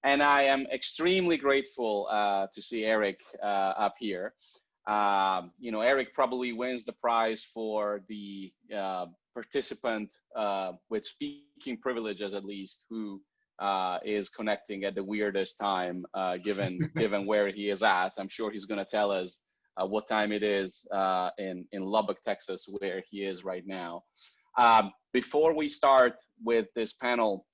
And I am extremely grateful to see Erik up here. You know, Erik probably wins the prize for the participant with speaking privileges, at least, who is connecting at the weirdest time, given where he is at. I'm sure he's going to tell us what time it is in Lubbock, Texas, where he is right now. Before we start with this panel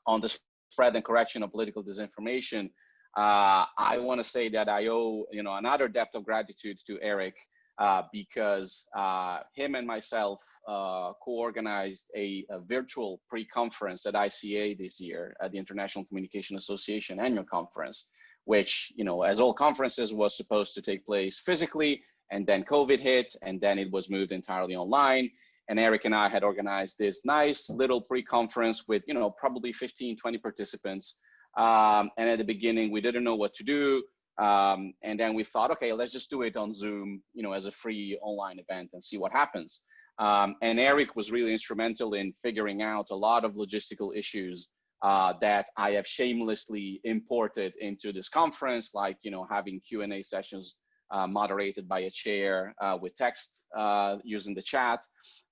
on the spread and correction of political disinformation, I want to say that I owe, you know, another debt of gratitude to Erik because him and myself co-organized a virtual pre-conference at ICA this year at the International Communication Association annual conference, which, you know, as all conferences, was supposed to take place physically, and then COVID hit, and then it was moved entirely online. And Erik and I had organized this nice little pre-conference with, you know, probably 15, 20 participants. And at the beginning, we didn't know what to do. And then we thought, okay, let's just do it on Zoom, you know, as a free online event and see what happens. And Erik was really instrumental in figuring out a lot of logistical issues that I have shamelessly imported into this conference, like, you know, having Q&A sessions moderated by a chair with text using the chat.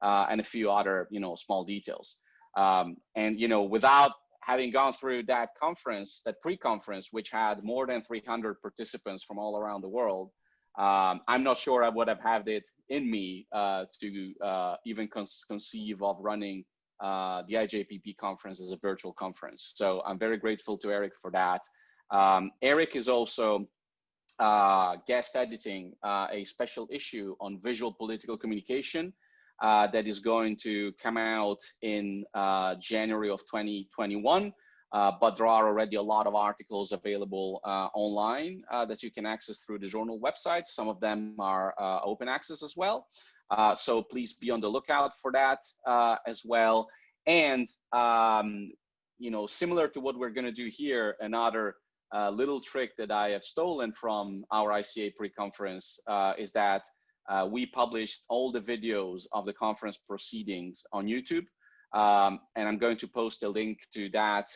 And a few other, you know, small details. And, you know, without having gone through that conference, that pre-conference, which had more than 300 participants from all around the world, I'm not sure I would have had it in me to even conceive of running the IJPP conference as a virtual conference. So I'm very grateful to Erik for that. Erik is also guest editing a special issue on visual political communication that is going to come out in January of 2021. But there are already a lot of articles available online that you can access through the journal website. Some of them are open access as well. So please be on the lookout for that as well. And, you know, similar to what we're going to do here, another little trick that I have stolen from our ICA pre-conference is that we published all the videos of the conference proceedings on YouTube. And I'm going to post a link to that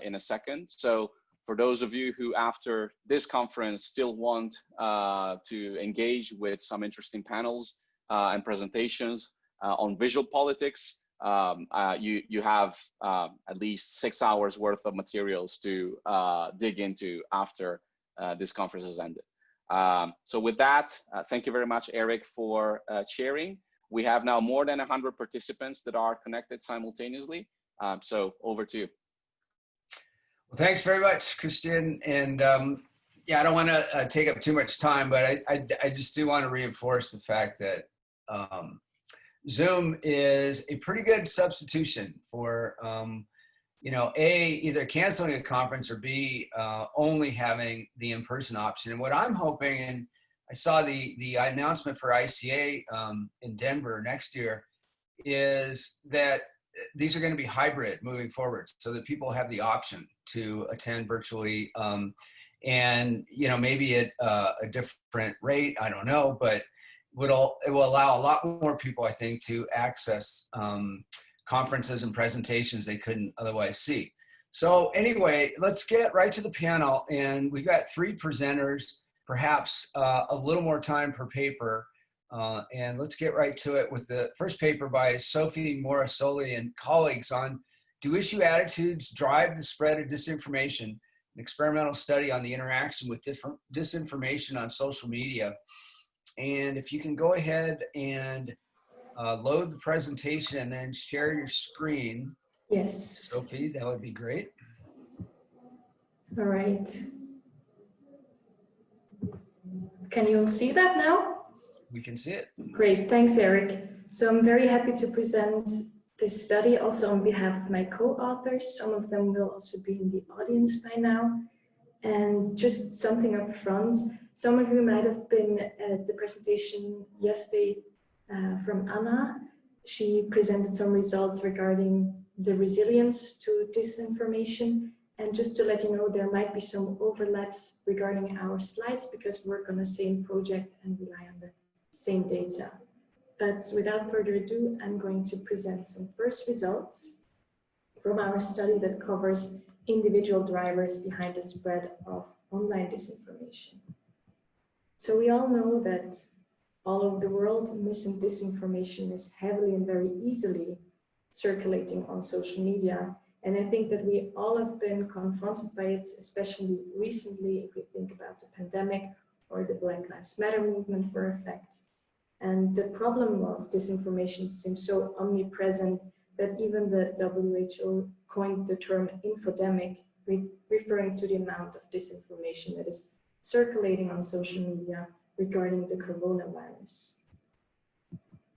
in a second. So for those of you who after this conference still want to engage with some interesting panels and presentations on visual politics, you have at least 6 hours worth of materials to dig into after this conference has ended. So with that, thank you very much, Erik, for sharing. We have now more than 100 participants that are connected simultaneously. So over to you. Well, thanks very much, Christian. And yeah, I don't want to take up too much time, but I just do want to reinforce the fact that Zoom is a pretty good substitution for you know, A, either canceling a conference, or B, only having the in-person option. And what I'm hoping, and I saw the announcement for ICA in Denver next year, is that these are going to be hybrid moving forward, so that people have the option to attend virtually, and, you know, maybe at a different rate, I don't know, but it will allow a lot more people, I think, to access conferences and presentations they couldn't otherwise see. So anyway, let's get right to the panel. And we've got 3 presenters, perhaps a little more time per paper. And let's get right to it with the first paper by Sophie, Morosoli, and colleagues on "Do Issue Attitudes Drive the Spread of Disinformation? An experimental study on the interaction with disinformation on social media." And if you can go ahead and load the presentation and then share your screen. Yes. Sophie, that would be great. All right. Can you all see that now? We can see it. Great, thanks, Erik. So I'm very happy to present this study also on behalf of my co-authors. Some of them will also be in the audience by now. And just something up front, some of you might have been at the presentation yesterday from Anna. She presented some results regarding the resilience to disinformation. And just to let you know, there might be some overlaps regarding our slides because we work on the same project and rely on the same data. But without further ado, I'm going to present some first results from our study that covers individual drivers behind the spread of online disinformation. So we all know that all over the world, mis and disinformation is heavily and very easily circulating on social media. And I think that we all have been confronted by it, especially recently, if we think about the pandemic or the Black Lives Matter movement for effect. And the problem of disinformation seems so omnipresent that even the WHO coined the term infodemic, referring to the amount of disinformation that is circulating on social media regarding the coronavirus.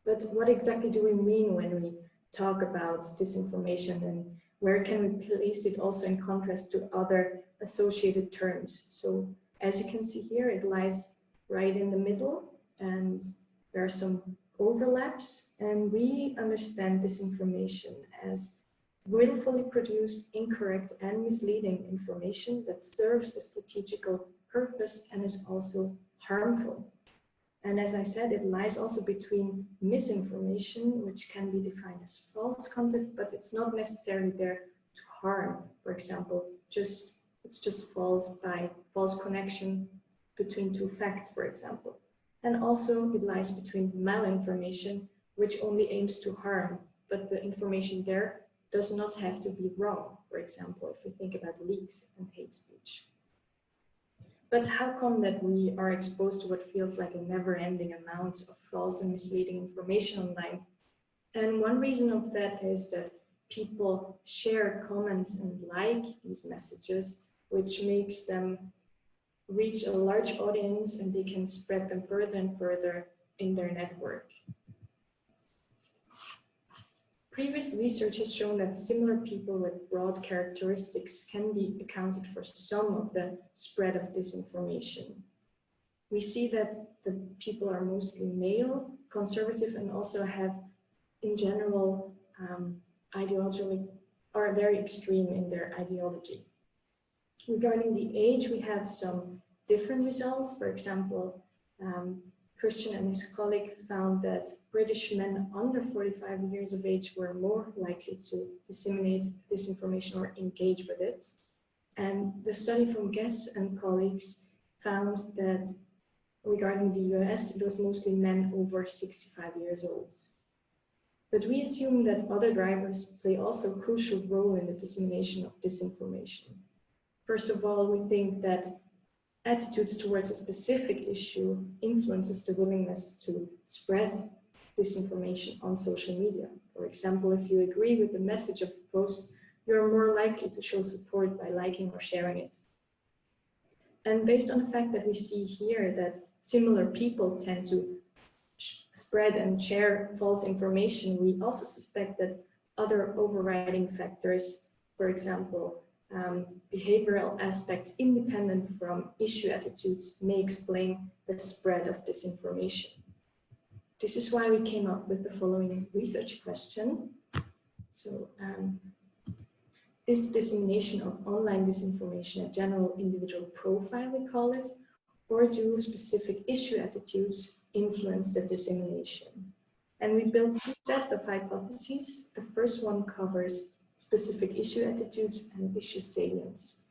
But what exactly do we mean when we talk about disinformation, and where can we place it also in contrast to other associated terms? So as you can see here, it lies right in the middle, and there are some overlaps, and we understand disinformation as willfully produced, incorrect and misleading information that serves a strategical purpose and is also harmful. And as I said, it lies also between misinformation, which can be defined as false content, but it's not necessarily there to harm. For example, it's just false by false connection between two facts, for example. And also it lies between malinformation, which only aims to harm, but the information there does not have to be wrong. For example, if we think about leaks and hate speech. But how come that we are exposed to what feels like a never-ending amount of false and misleading information online? And one reason of that is that people share, comment, and like these messages, which makes them reach a large audience, and they can spread them further and further in their network. Previous research has shown that similar people with broad characteristics can be accounted for some of the spread of disinformation. We see that the people are mostly male, conservative, and also have, in general, ideologically, are very extreme in their ideology. Regarding the age, we have some different results. For example, Christian and his colleague found that British men under 45 years of age were more likely to disseminate disinformation or engage with it. And the study from Guess and colleagues found that regarding the US, it was mostly men over 65 years old. But we assume that other drivers play also a crucial role in the dissemination of disinformation. First of all, we think that attitudes towards a specific issue influences the willingness to spread disinformation on social media. For example, if you agree with the message of a post, you're more likely to show support by liking or sharing it. And based on the fact that we see here that similar people tend to spread and share false information, we also suspect that other overriding factors, for example, behavioral aspects independent from issue attitudes, may explain the spread of disinformation. This is why we came up with the following research question. So, is dissemination of online disinformation a general individual profile, we call it, or do specific issue attitudes influence the dissemination? And we built two sets of hypotheses. The first one covers specific issue attitudes and issue salience.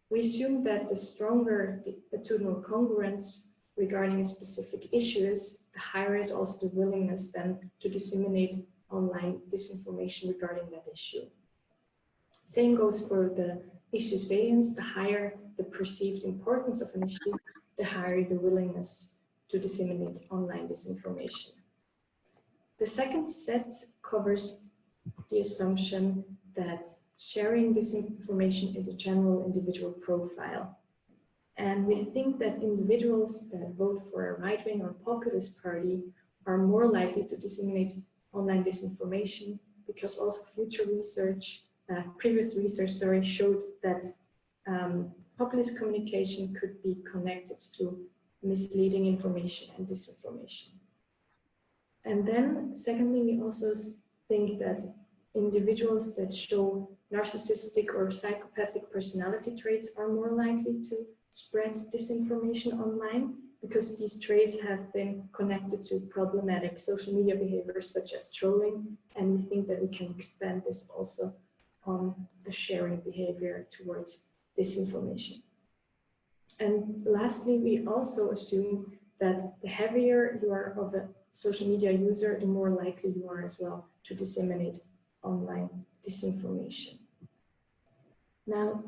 We assume that the stronger the attitudinal congruence regarding a specific issue is, the higher is also the willingness then to disseminate online disinformation regarding that issue. Same goes for the issue salience. The higher the perceived importance of an issue, the higher the willingness to disseminate online disinformation. The second set covers the assumption that sharing disinformation is a general individual profile. And we think that individuals that vote for a right-wing or populist party are more likely to disseminate online disinformation, because also previous research showed that populist communication could be connected to misleading information and disinformation. And then secondly, we also think that individuals that show narcissistic or psychopathic personality traits are more likely to spread disinformation online, because these traits have been connected to problematic social media behaviors such as trolling, and we think that we can expand this also on the sharing behavior towards disinformation. And lastly, we also assume that the heavier you are of a social media user, the more likely you are as well to disseminate online disinformation. Now,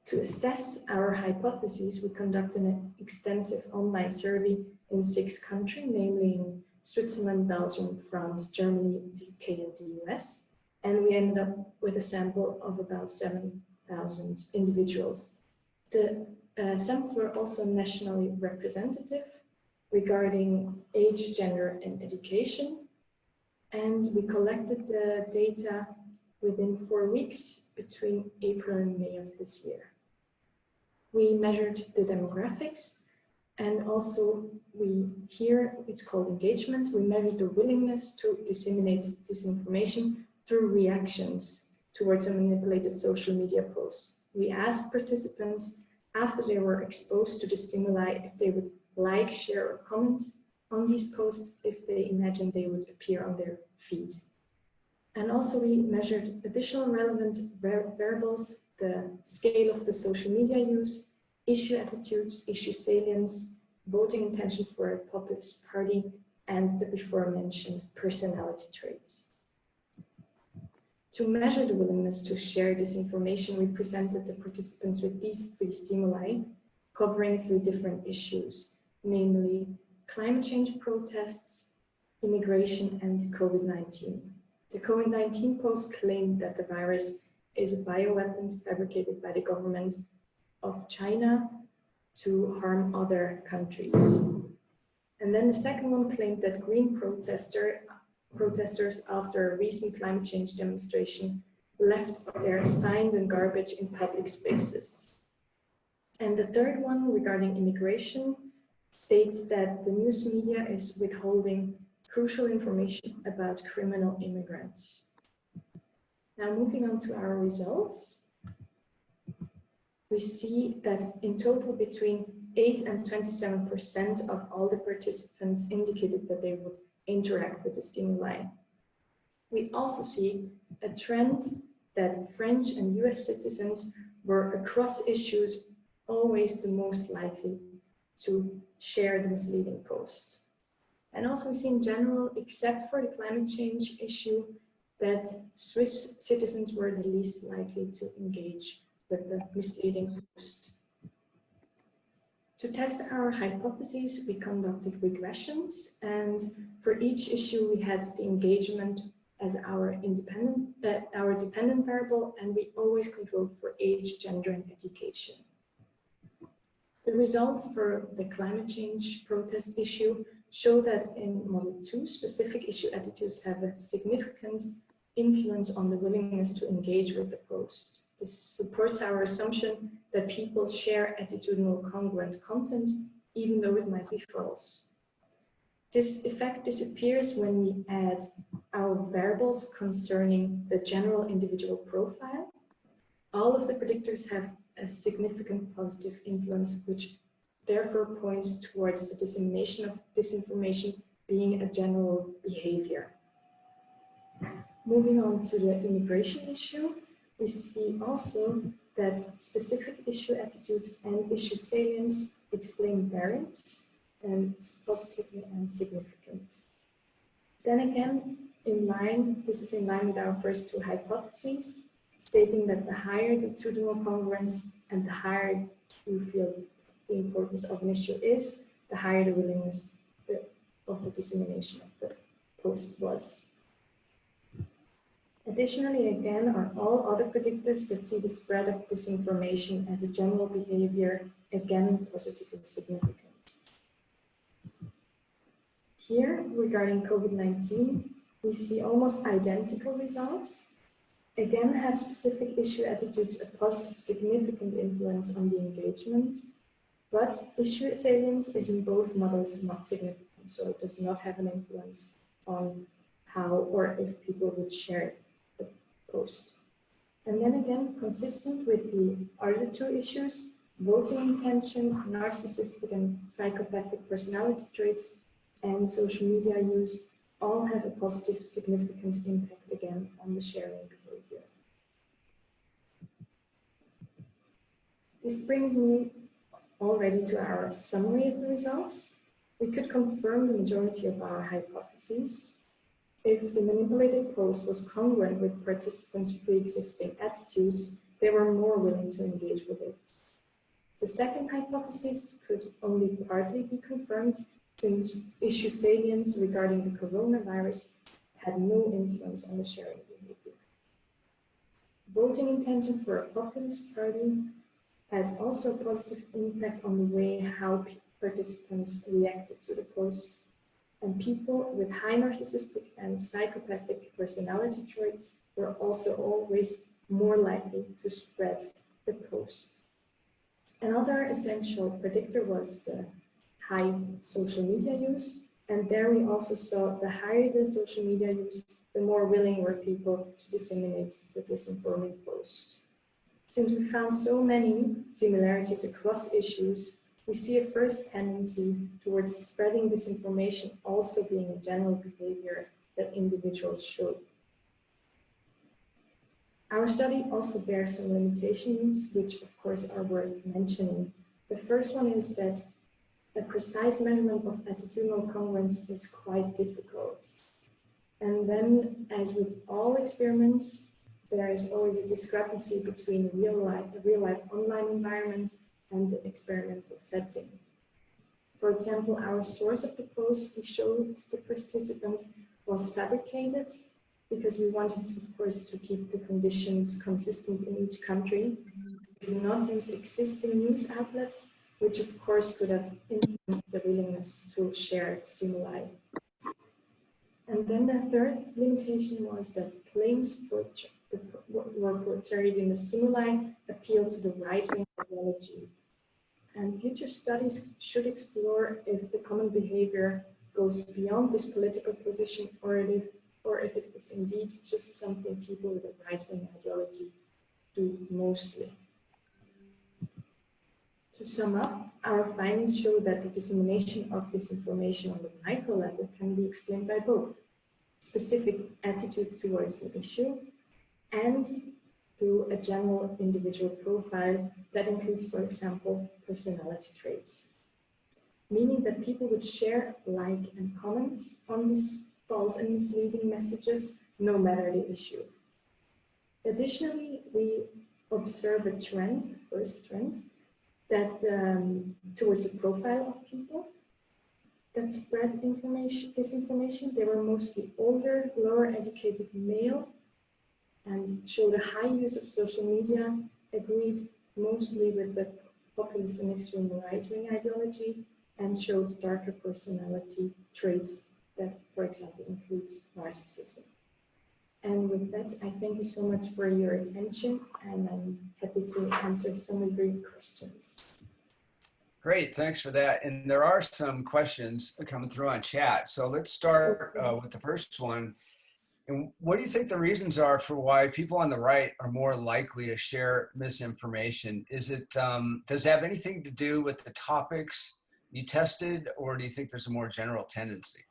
to assess our hypotheses, we conducted an extensive online survey in 6 countries, namely in Switzerland, Belgium, France, Germany, the UK, and the US. And we ended up with a sample of about 7,000 individuals. The samples were also nationally representative regarding age, gender, and education. And we collected the data within 4 weeks between April and May of this year. We measured the demographics, and also here it's called engagement. We measured the willingness to disseminate disinformation through reactions towards a manipulated social media post. We asked participants after they were exposed to the stimuli if they would like, share, or comment on these posts if they imagined they would appear on their feed. And also we measured additional relevant variables, the scale of the social media use, issue attitudes, issue salience, voting intention for a populist party, and the before mentioned personality traits. To measure the willingness to share disinformation, we presented the participants with these 3 stimuli, covering 3 different issues, namely climate change protests, immigration, and COVID-19. The COVID-19 post claimed that the virus is a bioweapon fabricated by the government of China to harm other countries. And then the second one claimed that green protesters after a recent climate change demonstration left their signs and garbage in public spaces. And the third one, regarding immigration, states that the news media is withholding crucial information about criminal immigrants. Now moving on to our results, we see that in total between 8 and 27% of all the participants indicated that they would interact with the stimuli. We also see a trend that French and US citizens were across issues always the most likely to share the misleading posts. And also we see in general, except for the climate change issue, that Swiss citizens were the least likely to engage with the misleading post. To test our hypotheses, we conducted regressions, and for each issue we had the engagement as our dependent variable, and we always controlled for age, gender, and education. The results for the climate change protest issue show that in Model 2, specific issue attitudes have a significant influence on the willingness to engage with the post. This supports our assumption that people share attitudinal congruent content, even though it might be false. This effect disappears when we add our variables concerning the general individual profile. All of the predictors have a significant positive influence, which therefore points towards the dissemination of disinformation being a general behavior. Moving on to the immigration issue, we see also that specific issue attitudes and issue salience explain variance, and it's positively and significant. Then again, this is in line with our first 2 hypotheses, stating that the higher the attitudinal congruence and the higher you feel the importance of an issue is, the higher the willingness of the dissemination of the post was. Additionally, again, are all other predictors that see the spread of disinformation as a general behavior, again, positively significant. Here, regarding COVID-19, we see almost identical results. Again, have specific issue attitudes a positive, significant influence on the engagement, but issue salience is in both models not significant, so it does not have an influence on how or if people would share the post. And then again, consistent with the other 2 issues, voting intention, narcissistic and psychopathic personality traits, and social media use all have a positive, significant impact again on the sharing behavior. This brings me already to our summary of the results. We could confirm the majority of our hypotheses. If the manipulated post was congruent with participants' pre-existing attitudes, they were more willing to engage with it. The second hypothesis could only partly be confirmed, since issue salience regarding the coronavirus had no influence on the sharing behavior. Voting intention for a populist party had also a positive impact on the way how participants reacted to the post, and people with high narcissistic and psychopathic personality traits were also always more likely to spread the post. Another essential predictor was the high social media use, and there we also saw the higher the social media use, the more willing were people to disseminate the disinforming post. Since we found so many similarities across issues, we see a first tendency towards spreading disinformation also being a general behavior that individuals show. Our study also bears some limitations, which of course are worth mentioning. The first one is that a precise measurement of attitudinal congruence is quite difficult. And then, as with all experiments, there is always a discrepancy between real life online environment and the experimental setting. For example, our source of the post we showed the participants was fabricated because we wanted, of course, to keep the conditions consistent in each country. We did not use existing news outlets, which of course could have influenced the willingness to share stimuli. And then the third limitation was that claims were portrayed in the stimuli appeal to the right-wing ideology. And future studies should explore if the common behavior goes beyond this political position, or if it is indeed just something people with a right-wing ideology do mostly. To sum up, our findings show that the dissemination of disinformation on the micro level can be explained by both specific attitudes towards the issue and through a general individual profile that includes, for example, personality traits. Meaning that people would share, like, and comment on these false and misleading messages, no matter the issue. Additionally, we observe a trend, first trend, that towards a profile of people that spread disinformation. They were mostly older, lower educated male, and showed a high use of social media, agreed mostly with the populist and extreme right-wing ideology, and showed darker personality traits that, for example, includes narcissism. And with that, I thank you so much for your attention, and I'm happy to answer some of your questions. Great, thanks for that. And there are some questions coming through on chat. So let's start with the first one. And what do you think the reasons are for why people on the right are more likely to share misinformation? Is it, does it have anything to do with the topics you tested, or do you think there's a more general tendency?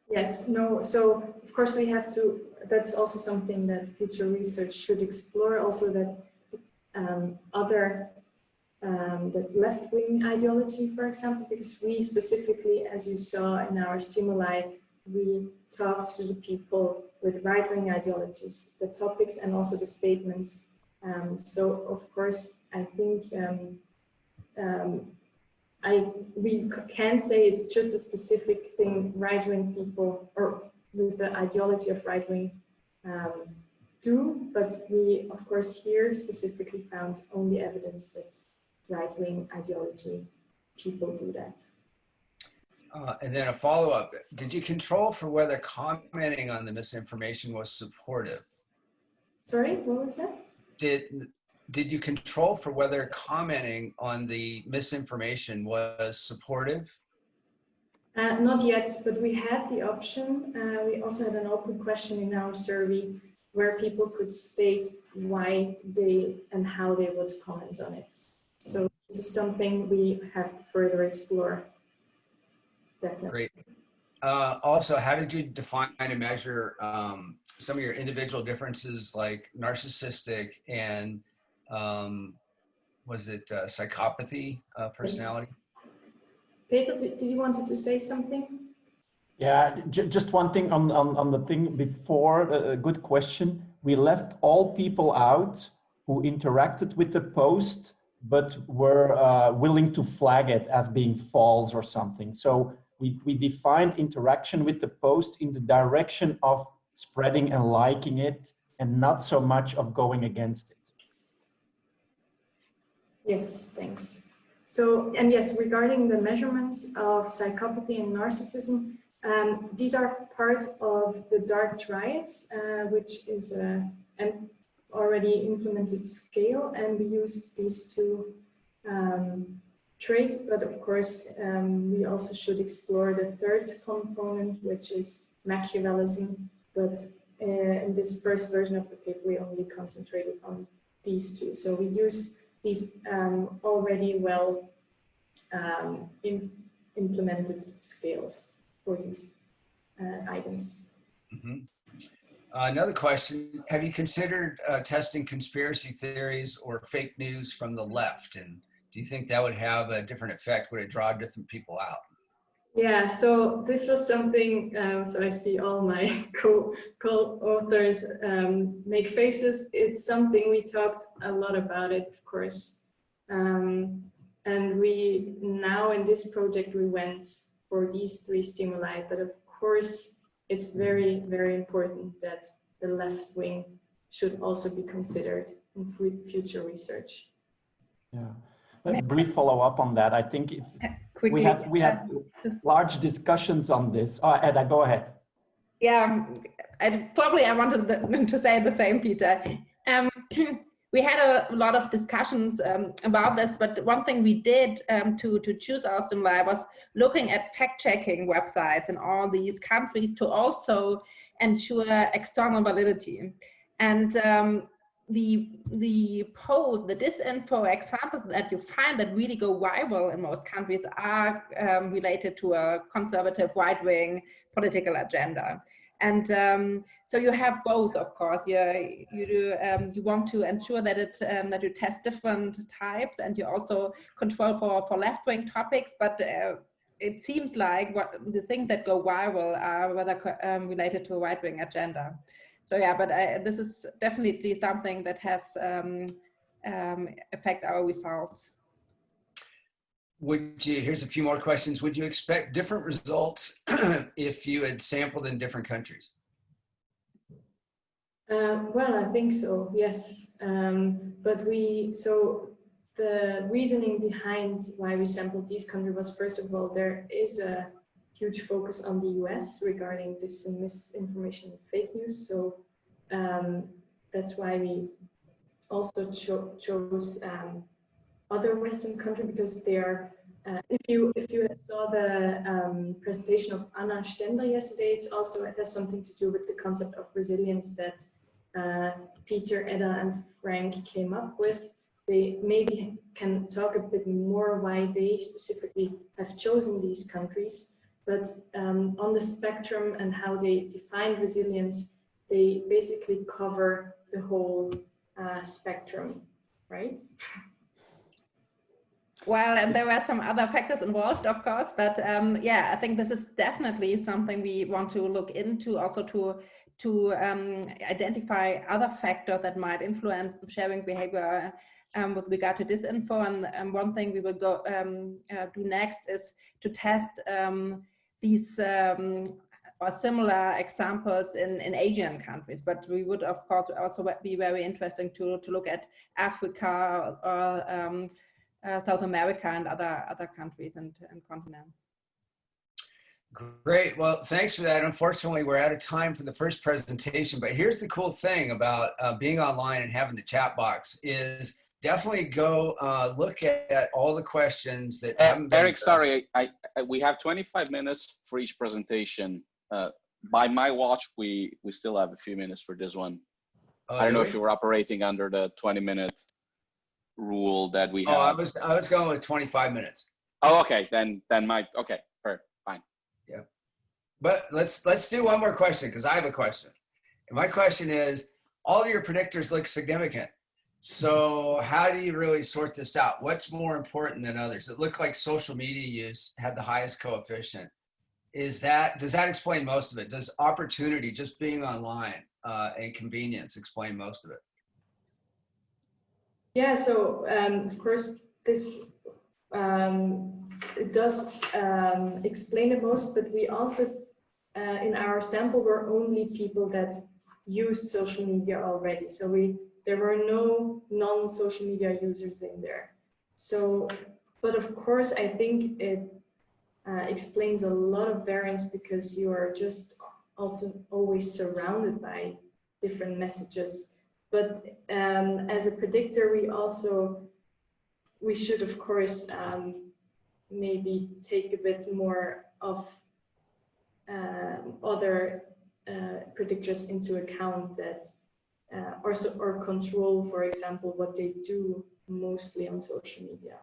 Yes, no, so of course we have to, that's also something that future research should explore, also that the left-wing ideology, for example, because we specifically, as you saw in our stimuli, we talked to the people with right-wing ideologies, the topics and also the statements. So of course, I think we can't say it's just a specific thing right-wing people or with the ideology of right-wing do, but we of course here specifically found only evidence that right-wing ideology people do that. And then a follow-up, did you control for whether commenting on the misinformation was supportive? Sorry, what was that? Did you control for whether commenting on the misinformation was supportive? Not yet, but we had the option. We also had an open question in our survey where people could state why they and how they would comment on it. So this is something we have to further explore. Definitely. Great. Also, how did you define and measure some of your individual differences, like narcissistic and was it psychopathy personality? Yes. Peter, did you wanted to say something? Yeah, just one thing on the thing before, a good question. We left all people out who interacted with the post, but were willing to flag it as being false or something. So we defined interaction with the post in the direction of spreading and liking it, and not so much of going against it. Yes, thanks. So, and yes, regarding the measurements of psychopathy and narcissism, these are part of the dark triads, which is an already implemented scale, and we used these two traits, but of course we also should explore the third component, which is Machiavellism, but in this first version of the paper we only concentrated on these two. So we used these already well implemented scales for these items. Mm-hmm. Another question, have you considered testing conspiracy theories or fake news from the left? And do you think that would have a different effect? Would it draw different people out? Yeah, so this was something, so I see all my co-authors make faces. It's something we talked a lot about it, of course. And we now in this project, we went for these three stimuli, but of course, it's very, very important that the left wing should also be considered in future research. Yeah, a brief follow-up on that. I think it's Quickly, we had large discussions on this. Oh, Edda, go ahead. Yeah, I wanted to say the same, Peter. We had a lot of discussions about this, but one thing we did to choose our stimuli was looking at fact-checking websites in all these countries to also ensure external validity. And the disinfo examples that you find that really go viral in most countries are related to a conservative right-wing political agenda. And so you have both, of course. You want to ensure that that you test different types, and you also control for left-wing topics. But it seems like the things that go viral are rather related to a right-wing agenda. So yeah, but this is definitely something that has affect our results. Here's a few more questions. Would you expect different results if you had sampled in different countries? Well, I think so, yes. But so the reasoning behind why we sampled these countries was, first of all, there is a huge focus on the US regarding this misinformation and fake news. So that's why we also chose other Western countries, because they are, if you saw the presentation of Anna Staender yesterday, it has something to do with the concept of resilience that Peter, Edda, and Frank came up with. They maybe can talk a bit more why they specifically have chosen these countries, but on the spectrum and how they define resilience, they basically cover the whole spectrum, right? Well, and there were some other factors involved, of course, but yeah, I think this is definitely something we want to look into, also to identify other factors that might influence sharing behavior with regard to disinfo. And one thing we will do next is to test these or similar examples in Asian countries, but we would of course also be very interesting to look at Africa or South America and other countries and continents. Great. Well, thanks for that. Unfortunately, we're out of time for the first presentation, but here's the cool thing about being online and having the chat box is definitely go look at all the questions that haven't been Erik, addressed. sorry, we have 25 minutes for each presentation. By my watch, we still have a few minutes for this one. I don't know if you were operating under the 20-minute rule that we have. Oh, I was going with 25 minutes. Oh, okay. Then okay, fine. Yeah. But let's do one more question, because I have a question. And my question is, all of your predictors look significant. So how do you really sort this out? What's more important than others? It looked like social media use had the highest coefficient. Does that explain most of it? Does opportunity, just being online, and convenience explain most of it? Yeah, so of course this it does explain it most, but we also in our sample were only people that used social media already. So there were no non-social media users in there. So, but of course, I think it explains a lot of variance because you are just also always surrounded by different messages. But as a predictor, we should of course maybe take a bit more of other predictors into account that or control, for example, what they do mostly on social media.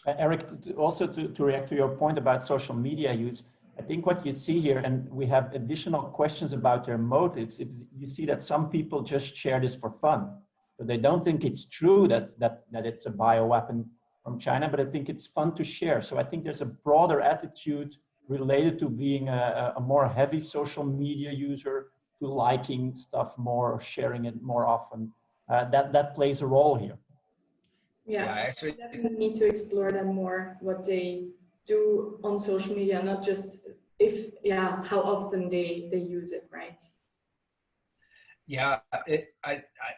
Erik, also to react to your point about social media use, I think what you see here, and we have additional questions about their motives, is you see that some people just share this for fun. So they don't think it's true that it's a bioweapon from China, but I think it's fun to share. So I think there's a broader attitude related to being a more heavy social media user, to liking stuff more, or sharing it more often. That plays a role here. Yeah, I actually definitely need to explore them more, what they do on social media, not just how often they use it, right? Yeah,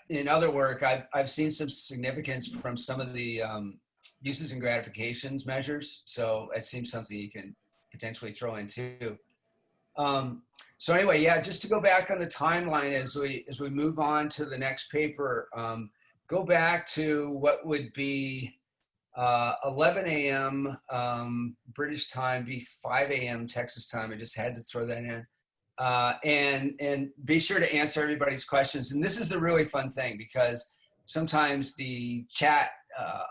in other work, I've seen some significance from some of the uses and gratifications measures. So it seems something you can potentially throw in too. So anyway, yeah, just to go back on the timeline as we move on to the next paper, go back to what would be 11 a.m. British time, be 5 a.m. Texas time. I just had to throw that in. And be sure to answer everybody's questions. And this is the really fun thing, because sometimes the chat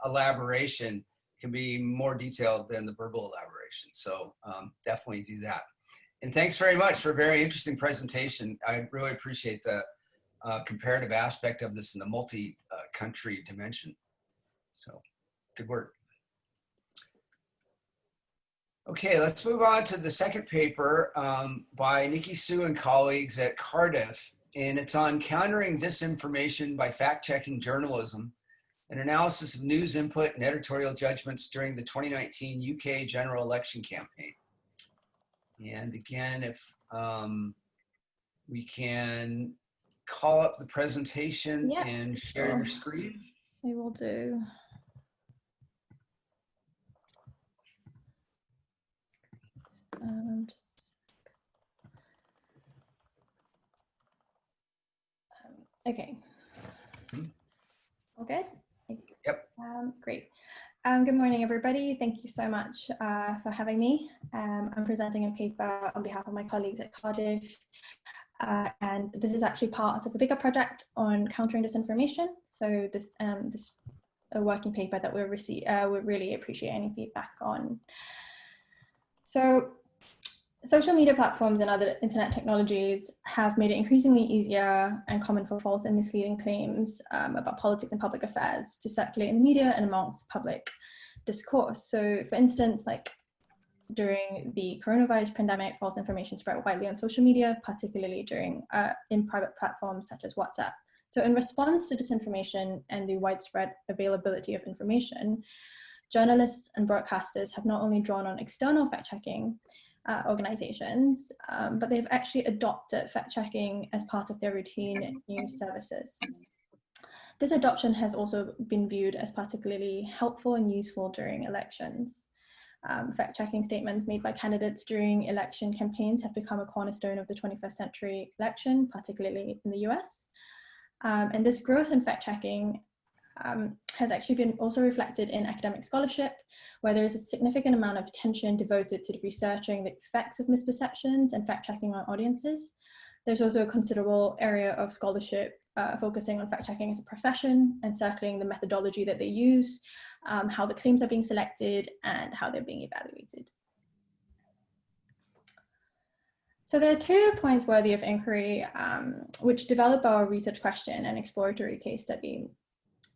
elaboration can be more detailed than the verbal elaboration. So definitely do that. And thanks very much for a very interesting presentation. I really appreciate the comparative aspect of this in the multi-country dimension. So good work. Okay, let's move on to the second paper by Nikki Sue and colleagues at Cardiff, and it's on countering disinformation by fact-checking journalism, an analysis of news input and editorial judgments during the 2019 UK general election campaign. And again, if we can call up the presentation and share your screen. We will do. Okay. All good? Yep. Great. Good morning, everybody. Thank you so much for having me. I'm presenting a paper on behalf of my colleagues at Cardiff. And this is actually part of a bigger project on countering disinformation. So this a working paper that we'll really appreciate any feedback on. So social media platforms and other internet technologies have made it increasingly easier and common for false and misleading claims about politics and public affairs to circulate in the media and amongst public discourse. So for instance, like during the coronavirus pandemic, false information spread widely on social media, particularly in private platforms such as WhatsApp. So in response to disinformation and the widespread availability of information, journalists and broadcasters have not only drawn on external fact-checking organizations, but they've actually adopted fact-checking as part of their routine news services. This adoption has also been viewed as particularly helpful and useful during elections. Fact-checking statements made by candidates during election campaigns have become a cornerstone of the 21st century election, particularly in the US. And this growth in fact-checking has actually been also reflected in academic scholarship, where there is a significant amount of attention devoted to researching the effects of misperceptions and fact-checking on audiences. There's also a considerable area of scholarship focusing on fact-checking as a profession and circling the methodology that they use, how the claims are being selected, and how they're being evaluated. So there are 2 points worthy of inquiry, which develop our research question and exploratory case study.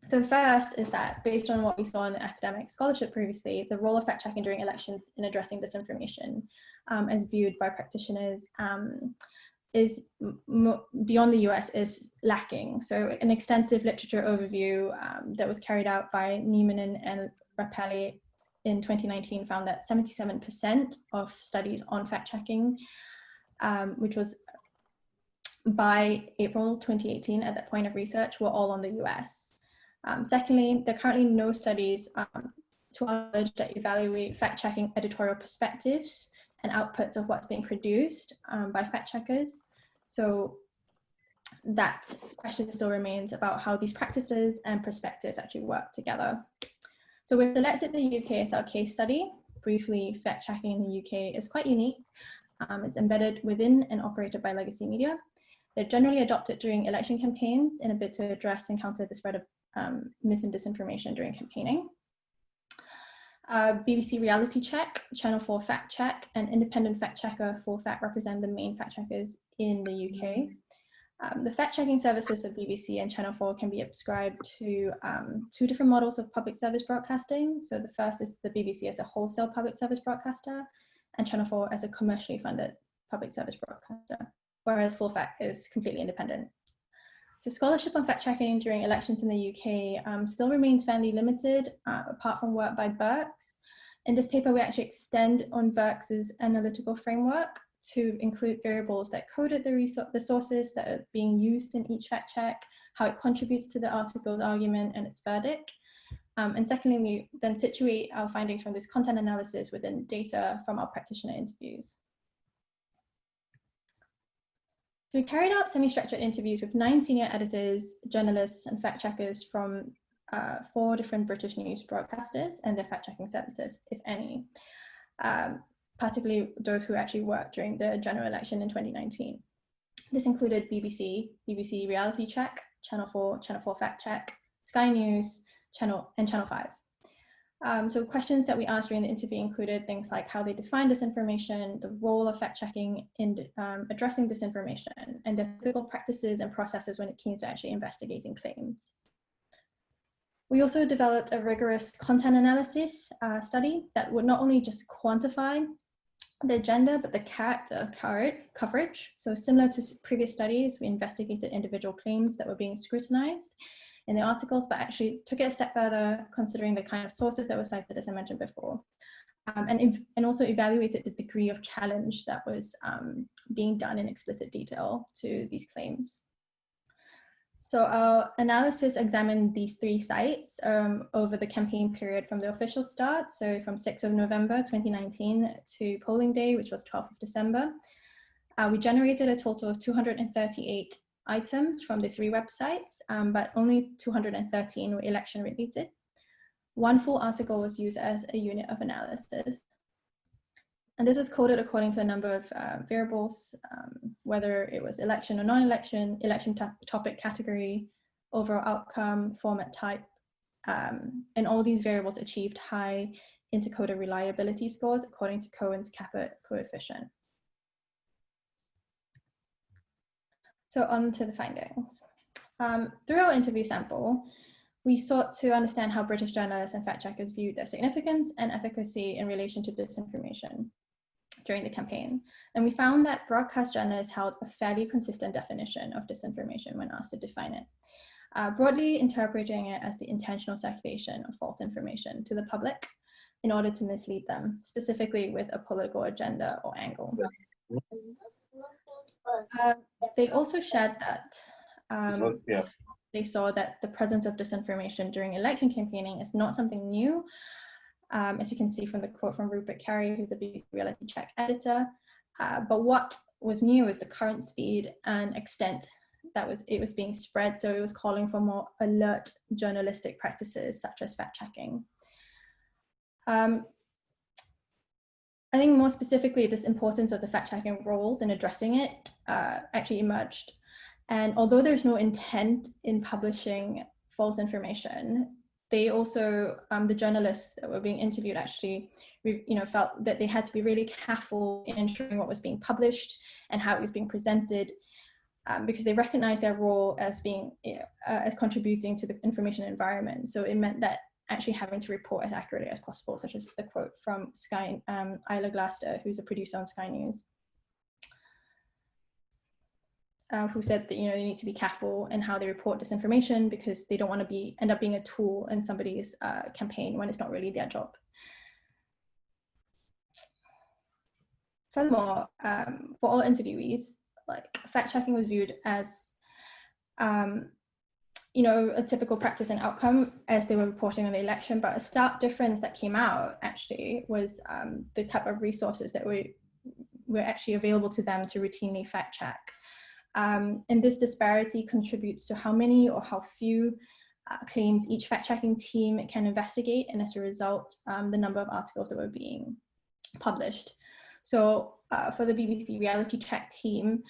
So first is that based on what we saw in the academic scholarship previously, the role of fact-checking during elections in addressing disinformation as viewed by practitioners is beyond the US is lacking. So an extensive literature overview that was carried out by Niemann and Rapelli in 2019 found that 77% of studies on fact-checking, which was by April 2018 at that point of research, were all on the US. Secondly, there are currently no studies to our knowledge that evaluate fact-checking editorial perspectives and outputs of what's being produced by fact-checkers. So that question still remains about how these practices and perspectives actually work together. So we've selected the UK as our case study. Briefly, fact-checking in the UK is quite unique. It's embedded within and operated by legacy media. They're generally adopted during election campaigns in a bid to address and counter the spread of mis and disinformation during campaigning. BBC Reality Check, Channel 4 Fact Check, and Independent Fact Checker Full Fact represent the main fact checkers in the UK. The fact checking services of BBC and Channel 4 can be ascribed to 2 different models of public service broadcasting. So the first is the BBC as a wholesale public service broadcaster and Channel 4 as a commercially funded public service broadcaster, whereas Full Fact is completely independent. So scholarship on fact-checking during elections in the UK still remains fairly limited, apart from work by Birks. In this paper, we actually extend on Birks's analytical framework to include variables that coded the sources that are being used in each fact-check, how it contributes to the article's argument and its verdict. And secondly, we then situate our findings from this content analysis within data from our practitioner interviews. So we carried out semi-structured interviews with 9 senior editors, journalists, and fact-checkers from 4 different British news broadcasters and their fact-checking services, if any, particularly those who actually worked during the general election in 2019. This included BBC, BBC Reality Check, Channel 4 Fact Check, Sky News, Channel 5. So questions that we asked during the interview included things like how they define disinformation, the role of fact-checking in addressing disinformation, and the typical practices and processes when it came to actually investigating claims. We also developed a rigorous content analysis study that would not only just quantify the agenda, but the character of coverage. So similar to previous studies, we investigated individual claims that were being scrutinized in the articles, but actually took it a step further, considering the kind of sources that were cited, as I mentioned before, and also evaluated the degree of challenge that was being done in explicit detail to these claims. So our analysis examined these 3 sites over the campaign period from the official start, so from 6th of November 2019 to polling day, which was 12th of December. We generated a total of 238 items from the 3 websites, but only 213 were election related. 1 full article was used as a unit of analysis. And this was coded according to a number of variables, whether it was election or non-election, election topic category, overall outcome, format type, and all these variables achieved high intercoder reliability scores according to Cohen's Kappa coefficient. So on to the findings. Through our interview sample, we sought to understand how British journalists and fact-checkers viewed their significance and efficacy in relation to disinformation during the campaign. And we found that broadcast journalists held a fairly consistent definition of disinformation when asked to define it, broadly interpreting it as the intentional circulation of false information to the public in order to mislead them, specifically with a political agenda or angle. They also shared that they saw that the presence of disinformation during election campaigning is not something new, as you can see from the quote from Rupert Carey, who's the BBC Reality Check editor. But what was new is the current speed and extent that it was being spread. So it was calling for more alert journalistic practices, such as fact-checking. I think more specifically, this importance of the fact-checking roles in addressing it actually emerged. And although there's no intent in publishing false information, they also, the journalists that were being interviewed actually, felt that they had to be really careful in ensuring what was being published and how it was being presented, because they recognized their role as being, as contributing to the information environment. So it meant that actually having to report as accurately as possible, such as the quote from Sky, Isla, who's a producer on Sky News, who said that they need to be careful in how they report disinformation because they don't want to end up being a tool in somebody's campaign when it's not really their job. Furthermore, for all interviewees, like fact-checking was viewed as a typical practice and outcome as they were reporting on the election, but a stark difference that came out actually was the type of resources that were actually available to them to routinely fact check. And this disparity contributes to how many or how few claims each fact-checking team can investigate, and as a result, the number of articles that were being published. So for the BBC Reality Check team,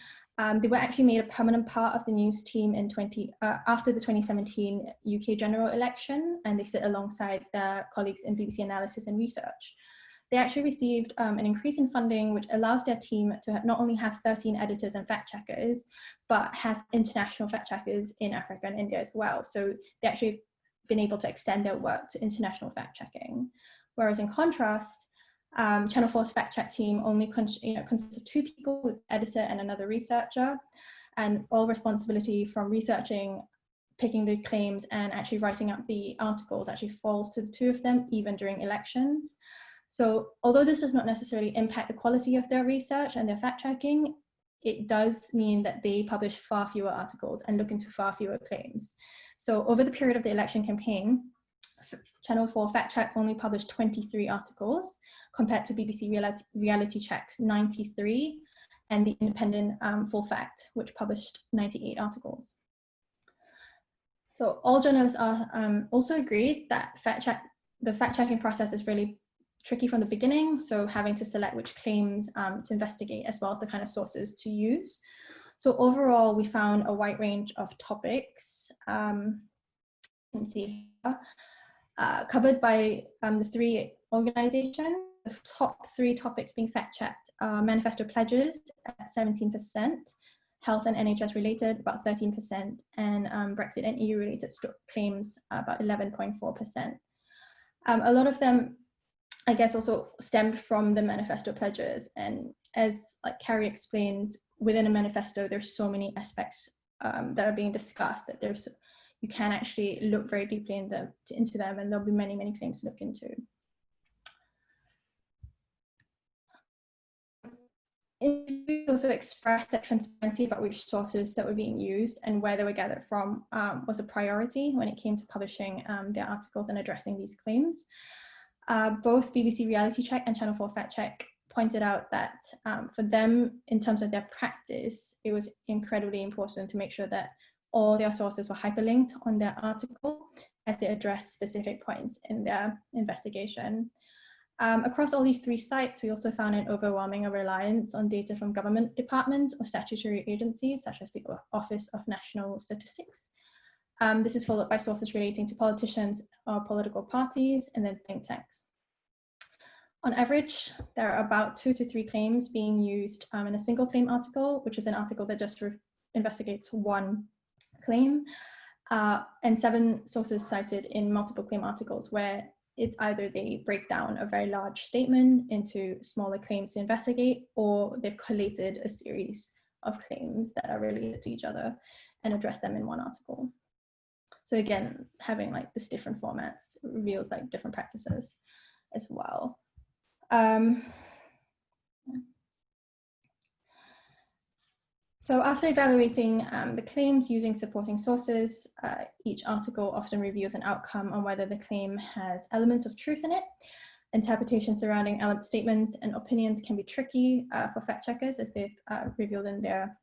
they were actually made a permanent part of the news team in after the 2017 UK general election, and they sit alongside their colleagues in BBC Analysis and Research. They actually received an increase in funding, which allows their team to not only have 13 editors and fact checkers, but have international fact checkers in Africa and India as well. So they actually have been able to extend their work to international fact checking. Whereas in contrast, Channel 4's fact check team only consists of 2 people, with editor and another researcher, and all responsibility from researching, picking the claims, and actually writing up the articles actually falls to the 2 of them, even during elections. So although this does not necessarily impact the quality of their research and their fact checking, it does mean that they publish far fewer articles and look into far fewer claims. So over the period of the election campaign, Channel 4 Fact Check only published 23 articles compared to BBC Reality Check's 93, and the independent Full Fact, which published 98 articles. So all journalists are also agreed that the fact-checking process is really tricky from the beginning, so having to select which claims to investigate, as well as the kind of sources to use. So overall, we found a wide range of topics. You can see here, covered by the 3 organizations. The top 3 topics being fact-checked are manifesto pledges at 17%, health and NHS related about 13%, and Brexit and EU related claims about 11.4%. A lot of them, I guess, also stemmed from the manifesto pledges, and as like Carrie explains, within a manifesto there's so many aspects that are being discussed that you can actually look very deeply into them, and there'll be many claims to look into. It also expressed that transparency about which sources that were being used and where they were gathered from was a priority when it came to publishing their articles and addressing these claims. Both BBC Reality Check and Channel 4 Fact Check pointed out that for them, in terms of their practice, it was incredibly important to make sure that all their sources were hyperlinked on their article as they address specific points in their investigation. Across all these 3 sites, we also found an overwhelming reliance on data from government departments or statutory agencies, such as the Office of National Statistics. This is followed by sources relating to politicians or political parties, and then think tanks. On average, there are about 2 to 3 claims being used in a single claim article, which is an article that just investigates 1 claim, and 7 sources cited in multiple claim articles, where it's either they break down a very large statement into smaller claims to investigate, or they've collated a series of claims that are related to each other and address them in 1 article. So again, having like this different formats reveals like different practices as well. So after evaluating the claims using supporting sources, each article often reviews an outcome on whether the claim has elements of truth in it. Interpretation surrounding statements and opinions can be tricky for fact checkers, as they've revealed in their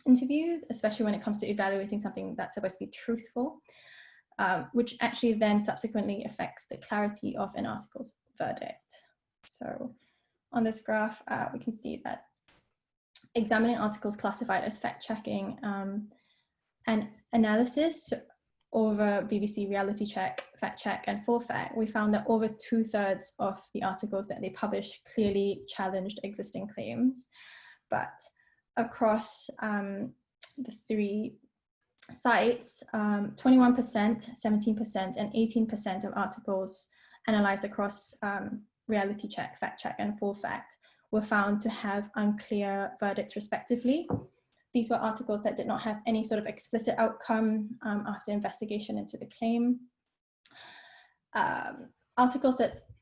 interview, especially when it comes to evaluating something that's supposed to be truthful, which actually then subsequently affects the clarity of an article's verdict. So on this graph, we can see that examining articles classified as fact-checking and analysis over BBC Reality Check, Fact Check, and Full Fact, we found that over 2/3 of the articles that they published clearly challenged existing claims. But across the three sites, 21%, 17%, and 18% of articles analyzed across Reality Check, Fact Check, and Full Fact were found to have unclear verdicts respectively. These were articles that did not have any sort of explicit outcome after investigation into the claim. Articles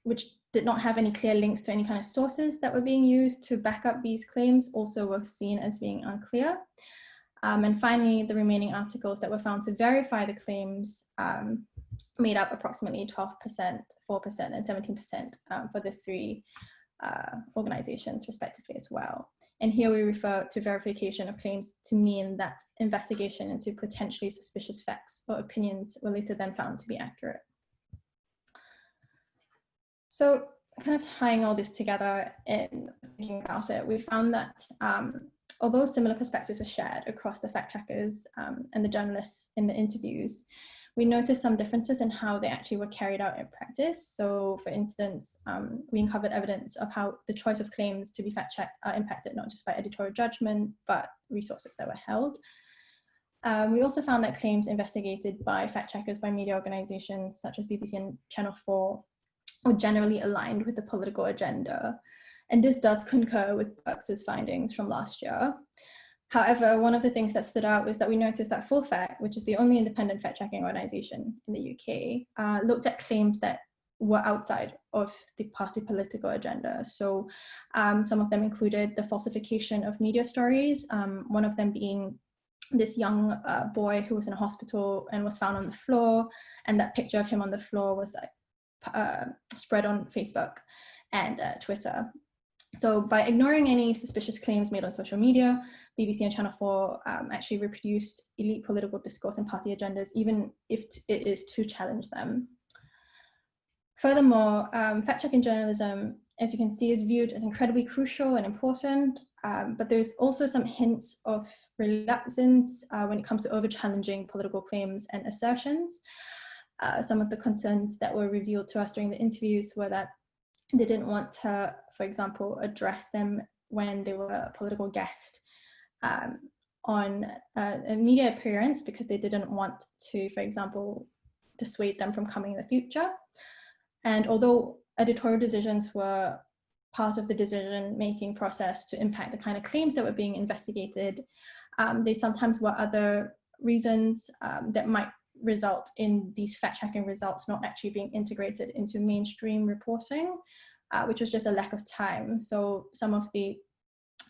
which did not have any clear links to any kind of sources that were being used to back up these claims also were seen as being unclear. And finally, the remaining articles that were found to verify the claims made up approximately 12%, 4%, and 17% for the three organizations respectively as well. And here we refer to verification of claims to mean that investigation into potentially suspicious facts or opinions were later then found to be accurate. So kind of tying all this together and thinking about it, we found that although similar perspectives were shared across the fact checkers and the journalists in the interviews, we noticed some differences in how they actually were carried out in practice. So for instance, we uncovered evidence of how the choice of claims to be fact checked are impacted not just by editorial judgment, but resources that were held. We also found that claims investigated by fact checkers by media organizations such as BBC and Channel 4 were generally aligned with the political agenda. And this does concur with Bucy's findings from last year. However, one of the things that stood out was that we noticed that Full Fact, which is the only independent fact-checking organization in the UK, looked at claims that were outside of the party political agenda. So some of them included the falsification of media stories, one of them being this young boy who was in a hospital and was found on the floor, and that picture of him on the floor was spread on Facebook and Twitter. So by ignoring any suspicious claims made on social media, BBC and Channel 4 actually reproduced elite political discourse and party agendas, even if it is to challenge them. Furthermore, fact-checking journalism, as you can see, is viewed as incredibly crucial and important, but there's also some hints of reluctance when it comes to over-challenging political claims and assertions. Some of the concerns that were revealed to us during the interviews were that they didn't want to, for example, address them when they were a political guest on a media appearance because they didn't want to, for example, dissuade them from coming in the future. And although editorial decisions were part of the decision-making process to impact the kind of claims that were being investigated, they sometimes were other reasons that might result in these fact-checking results not actually being integrated into mainstream reporting, which was just a lack of time. So some of the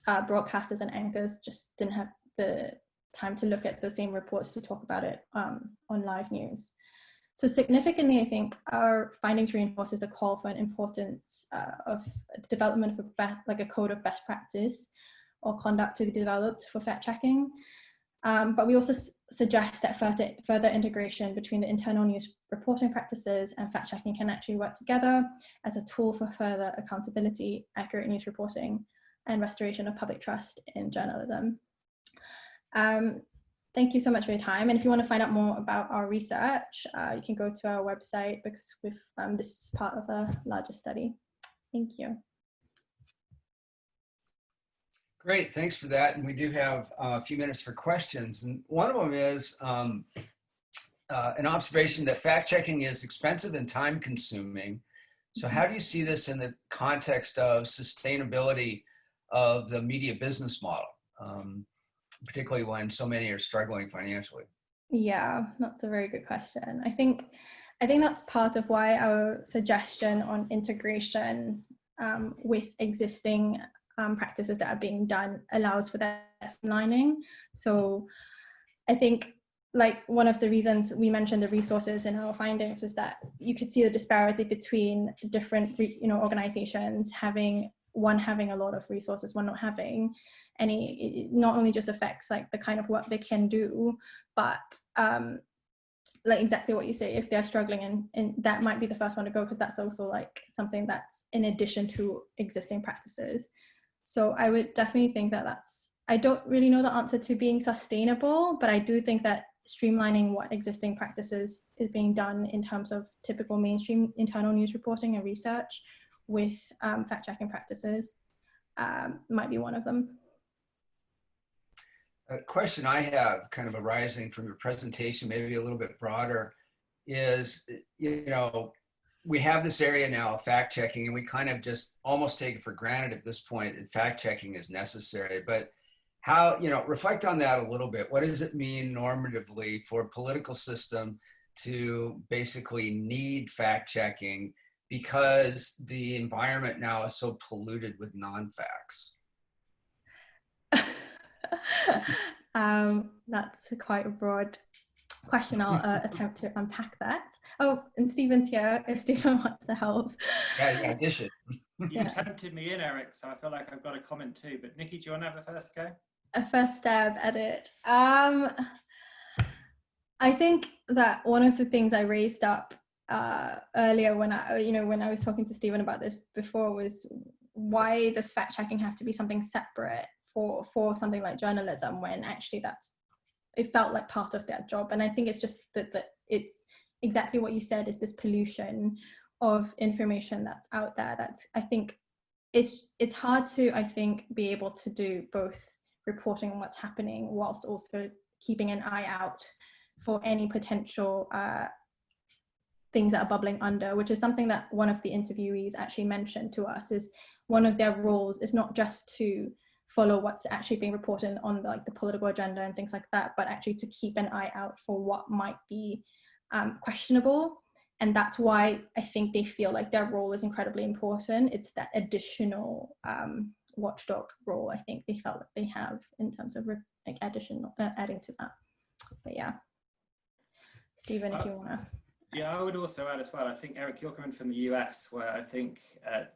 broadcasters and anchors just didn't have the time to look at the same reports to talk about it on live news. So significantly, I think our findings reinforces the call for an importance of the development of a code of best practice or conduct to be developed for fact-checking. But we also suggest that further integration between the internal news reporting practices and fact-checking can actually work together as a tool for further accountability, accurate news reporting, and restoration of public trust in journalism. Thank you so much for your time. And if you want to find out more about our research, you can go to our website because this is part of a larger study. Thank you. Great, thanks for that. And we do have a few minutes for questions. And one of them is an observation that fact-checking is expensive and time-consuming. So how do you see this in the context of sustainability of the media business model, particularly when so many are struggling financially? Yeah, that's a very good question. I think that's part of why our suggestion on integration with existing practices that are being done allows for that streamlining. So I think like one of the reasons we mentioned the resources in our findings was that you could see the disparity between different organizations, one having a lot of resources, one not having any. It not only just affects like the kind of work they can do, but like exactly what you say, if they're struggling, and that might be the first one to go because that's also like something that's in addition to existing practices. So I would definitely think that I don't really know the answer to being sustainable, but I do think that streamlining what existing practices is being done in terms of typical mainstream internal news reporting and research with fact-checking practices might be one of them. A question I have kind of arising from your presentation, maybe a little bit broader, is, you know, we have this area now of fact checking, and we kind of just almost take it for granted at this point that fact checking is necessary. But how, you know, reflect on that a little bit. What does it mean normatively for a political system to basically need fact checking because the environment now is so polluted with non-facts? That's quite a broad question. I'll attempt to unpack that. Oh, and Stephen's here if Stephen wants to help. Yeah, dish it. You tempted me in, Erik, so I feel like I've got a comment too. But Nikki, do you want to have a first go? A first stab at it. I think that one of the things I raised up earlier when I was talking to Stephen about this before was, why does fact checking have to be something separate for something like journalism, when actually it felt like part of their job? And I think it's just that it's exactly what you said, is this pollution of information that's out there. That's, I think it's hard to, I think, be able to do both reporting on what's happening whilst also keeping an eye out for any potential things that are bubbling under, which is something that one of the interviewees actually mentioned to us. Is one of their roles is not just to follow what's actually being reported on the political agenda and things like that, but actually to keep an eye out for what might be questionable. And that's why I think they feel like their role is incredibly important. It's that additional watchdog role I think they felt like they have in terms of adding to that. But yeah, Stephen, if you want to. Yeah, I would also add as well, I think, Erik, you're coming from the US, where I think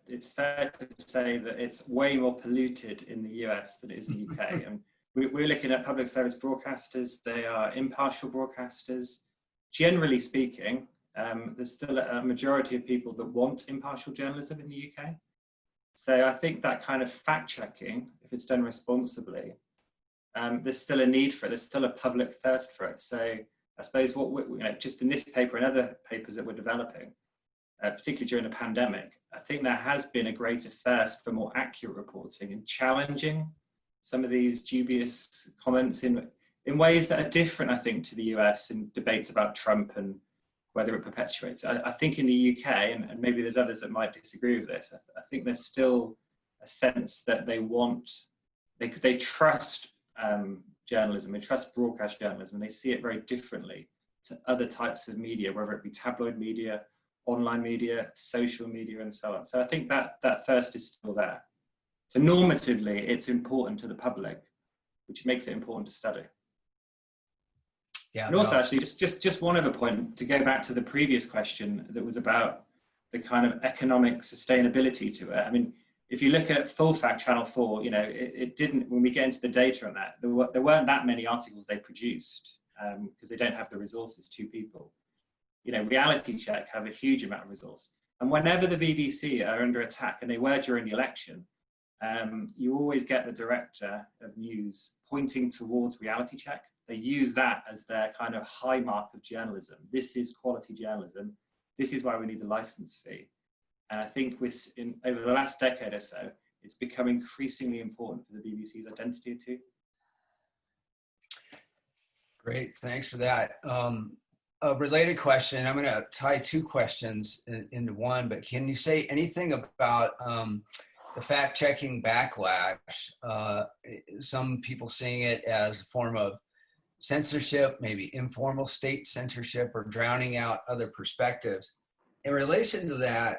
it's fair to say that it's way more polluted in the US than it is in the UK. And we're looking at public service broadcasters. They are impartial broadcasters. Generally speaking, there's still a majority of people that want impartial journalism in the UK. So I think that kind of fact-checking, if it's done responsibly, there's still a need for it. There's still a public thirst for it. So I suppose just in this paper and other papers that we're developing, particularly during the pandemic, I think there has been a greater thirst for more accurate reporting and challenging some of these dubious comments in ways that are different, I think, to the US in debates about Trump and whether it perpetuates. I think in the UK, and maybe there's others that might disagree with this, I think there's still a sense that they trust journalism, they trust broadcast journalism, and they see it very differently to other types of media, whether it be tabloid media, online media, social media, and so on. So I think that thirst is still there. So normatively, it's important to the public, which makes it important to study. Yeah. And also, actually, just one other point to go back to the previous question that was about the kind of economic sustainability to it. I mean, if you look at Full Fact Channel 4, it didn't, when we get into the data on that, there weren't that many articles they produced because they don't have the resources, 2 people. Reality Check have a huge amount of resource. And whenever the BBC are under attack, and they were during the election, you always get the director of news pointing towards Reality Check. They use that as their kind of high mark of journalism. This is quality journalism. This is why we need a license fee. And I think over the last decade or so, it's become increasingly important for the BBC's identity too. Great, thanks for that. A related question, I'm gonna tie 2 questions into one, but can you say anything about the fact-checking backlash? Some people seeing it as a form of censorship, maybe informal state censorship, or drowning out other perspectives. In relation to that,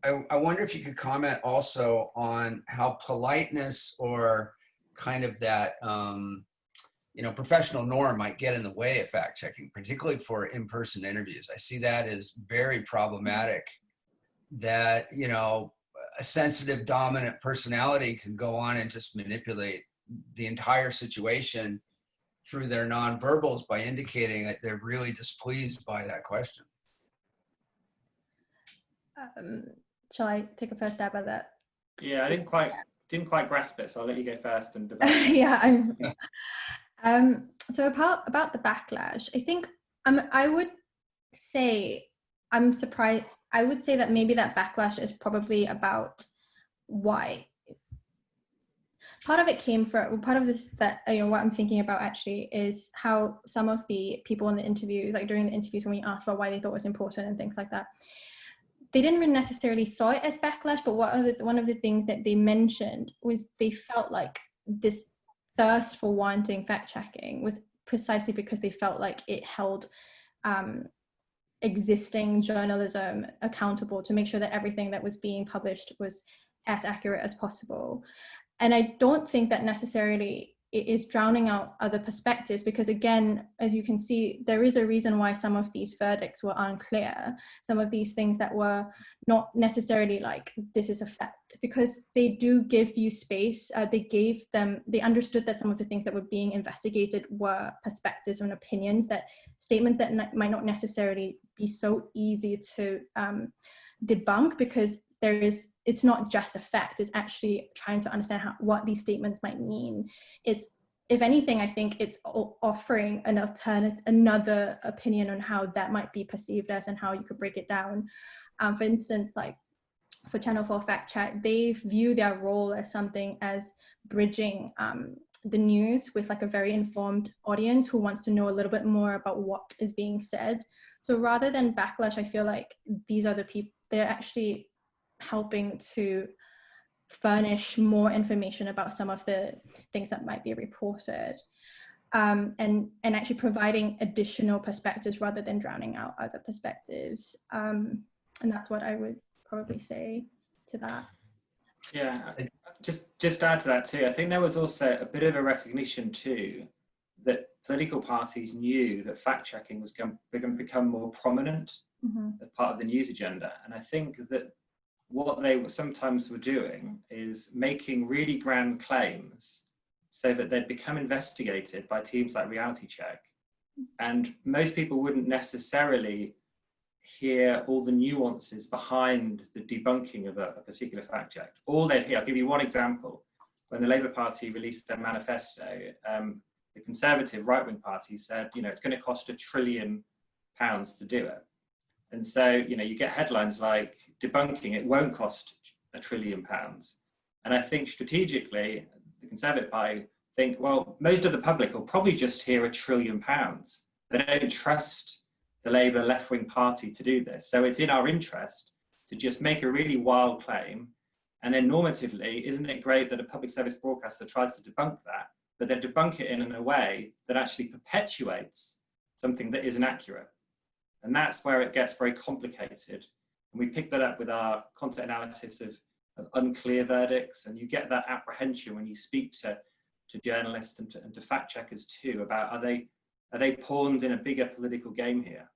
I wonder if you could comment also on how politeness or kind of that, professional norm might get in the way of fact checking, particularly for in-person interviews. I see that as very problematic, that, a sensitive, dominant personality can go on and just manipulate the entire situation through their nonverbals by indicating that they're really displeased by that question. Shall I take a first stab at that? Yeah, I didn't quite grasp it, so I'll let you go first and develop. Yeah, So about the backlash, I think I would say I'm surprised. I would say that maybe that backlash is probably about why. Part of it came from, part of this that, you know, what I'm thinking about actually is how some of the people in the interviews, like during the interviews when we asked about why they thought it was important and things like that, they didn't really necessarily saw it as backlash, but one of the things that they mentioned was they felt like this thirst for wanting fact-checking was precisely because they felt like it held existing journalism accountable to make sure that everything that was being published was as accurate as possible. And I don't think that necessarily it is drowning out other perspectives, because again, as you can see, there is a reason why some of these verdicts were unclear, some of these things that were not necessarily like, this is a fact, because they do give you space. They understood that some of the things that were being investigated were perspectives and opinions, that statements that might not necessarily be so easy to debunk, because it's not just a fact, it's actually trying to understand what these statements might mean. It's, if anything, I think it's offering an another opinion on how that might be perceived as and how you could break it down. For instance, like for Channel 4 Fact Check, they view their role as something as bridging the news with like a very informed audience who wants to know a little bit more about what is being said. So rather than backlash, I feel like these are the people, they're actually helping to furnish more information about some of the things that might be reported, and actually providing additional perspectives rather than drowning out other perspectives. And that's what I would probably say to that. Yeah, just add to that too. I think there was also a bit of a recognition too that political parties knew that fact-checking was going to become more prominent as part of the news agenda. And I think that what they sometimes were doing is making really grand claims so that they'd become investigated by teams like Reality Check. And most people wouldn't necessarily hear all the nuances behind the debunking of a particular fact check. All they'd hear, I'll give you one example. When the Labour Party released their manifesto, the Conservative right-wing party said, you know, it's going to cost £1 trillion to do it. And so, you know, you get headlines like debunking, it won't cost £1 trillion. And I think strategically, the Conservative Party think, well, most of the public will probably just hear £1 trillion. They don't trust the Labour left-wing party to do this. So it's in our interest to just make a really wild claim. And then normatively, isn't it great that a public service broadcaster tries to debunk that, but they debunk it in a way that actually perpetuates something that isn't accurate. And that's where it gets very complicated. And we pick that up with our content analysis of unclear verdicts. And you get that apprehension when you speak to journalists and to fact checkers too, about are they pawns in a bigger political game here?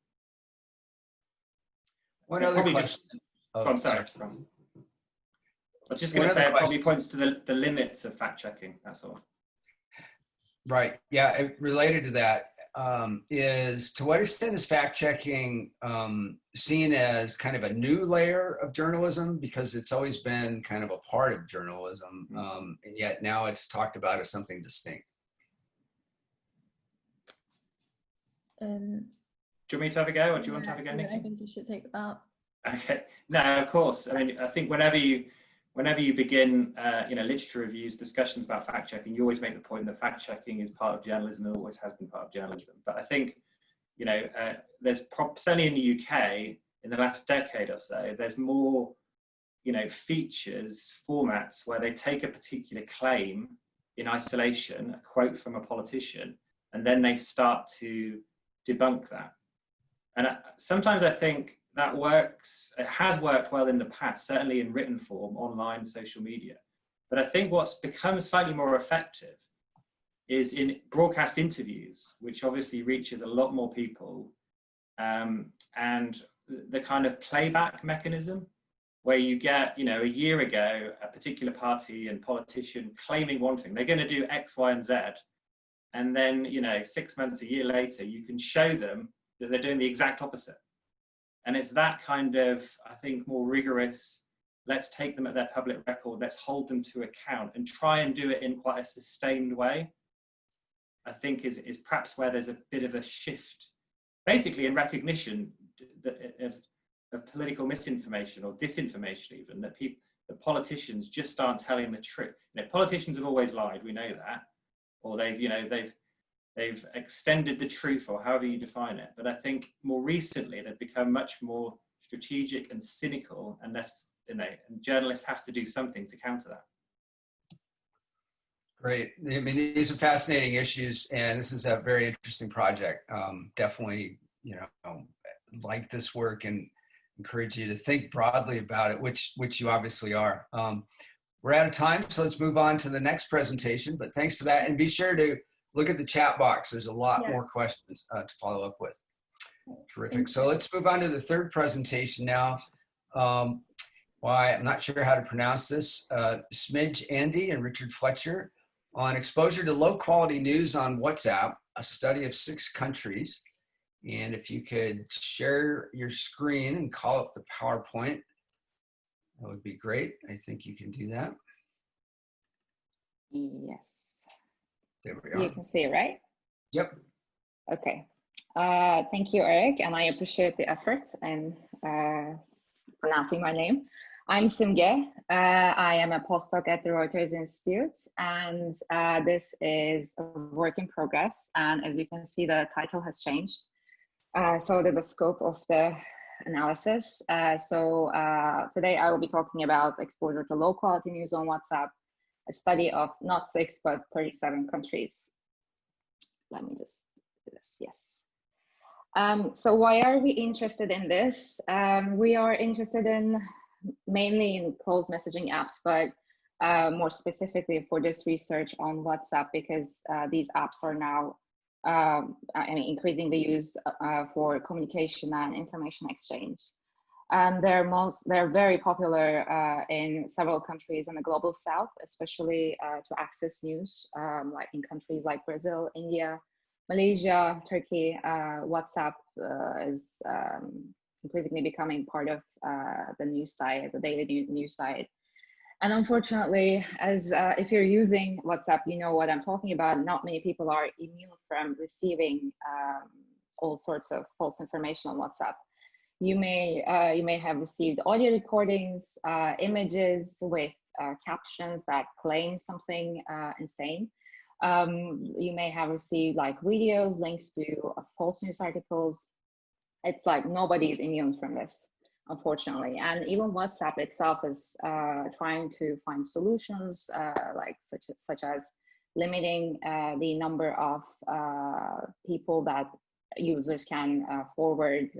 One other question. I'm sorry. I was just going to say it probably points to the limits of fact checking, that's all. Right, yeah, related to that, is to what extent is fact-checking seen as kind of a new layer of journalism, because it's always been kind of a part of journalism, and yet now it's talked about as something distinct? Do you want me to have a go, or do you want to have a go, Nikki? I think you should take that. Okay, no, of course. I mean, I think whenever you begin, literature reviews, discussions about fact-checking, you always make the point that fact-checking is part of journalism and always has been part of journalism. But I think, there's certainly in the UK, in the last decade or so, there's more, features, formats where they take a particular claim in isolation, a quote from a politician, and then they start to debunk that. And sometimes I think that works, it has worked well in the past, certainly in written form, online, social media. But I think what's become slightly more effective is in broadcast interviews, which obviously reaches a lot more people, and the kind of playback mechanism where you get, a year ago, a particular party and politician claiming one thing, they're going to do X, Y, and Z. And then, 6 months, a year later, you can show them that they're doing the exact opposite. And it's that kind of, I think, more rigorous, let's take them at their public record, let's hold them to account and try and do it in quite a sustained way. I think is perhaps where there's a bit of a shift, basically in recognition of political misinformation or disinformation, even that politicians just aren't telling the truth. You know, politicians have always lied, we know that, or they've extended the truth, or however you define it. But I think more recently they've become much more strategic and cynical, and journalists have to do something to counter that. Great. I mean, these are fascinating issues, and this is a very interesting project. Definitely, like this work and encourage you to think broadly about it, which you obviously are. We're out of time, so let's move on to the next presentation, but thanks for that. And be sure to look at the chat box. There's a lot more questions to follow up with. Terrific. So let's move on to the third presentation now. I'm not sure how to pronounce this. Simge, Andy, and Richard Fletcher on exposure to low quality news on WhatsApp, a study of 6 countries. And if you could share your screen and call up the PowerPoint, that would be great. I think you can do that. Yes. There we are. You can see it, right? Yep. Okay. Thank you, Erik, and I appreciate the effort in pronouncing my name. I'm Simge. I am a postdoc at the Reuters Institute, and this is a work in progress. And as you can see, the title has changed. So the scope of the analysis. Today I will be talking about exposure to low quality news on WhatsApp, a study of not 6, but 37 countries. Let me just do this, yes. So why are we interested in this? We are interested mainly in closed messaging apps, but more specifically for this research on WhatsApp, because these apps are now increasingly used for communication and information exchange. They're very popular in several countries in the global south, especially to access news, like in countries like Brazil, India, Malaysia, Turkey. WhatsApp is increasingly becoming part of the news site, the daily news site. And unfortunately, as if you're using WhatsApp, you know what I'm talking about. Not many people are immune from receiving all sorts of false information on WhatsApp. You may have received audio recordings, images with captions that claim something insane. You may have received like videos, links to false news articles. It's like nobody is immune from this, unfortunately. And even WhatsApp itself is trying to find solutions, like such as limiting the number of people that users can forward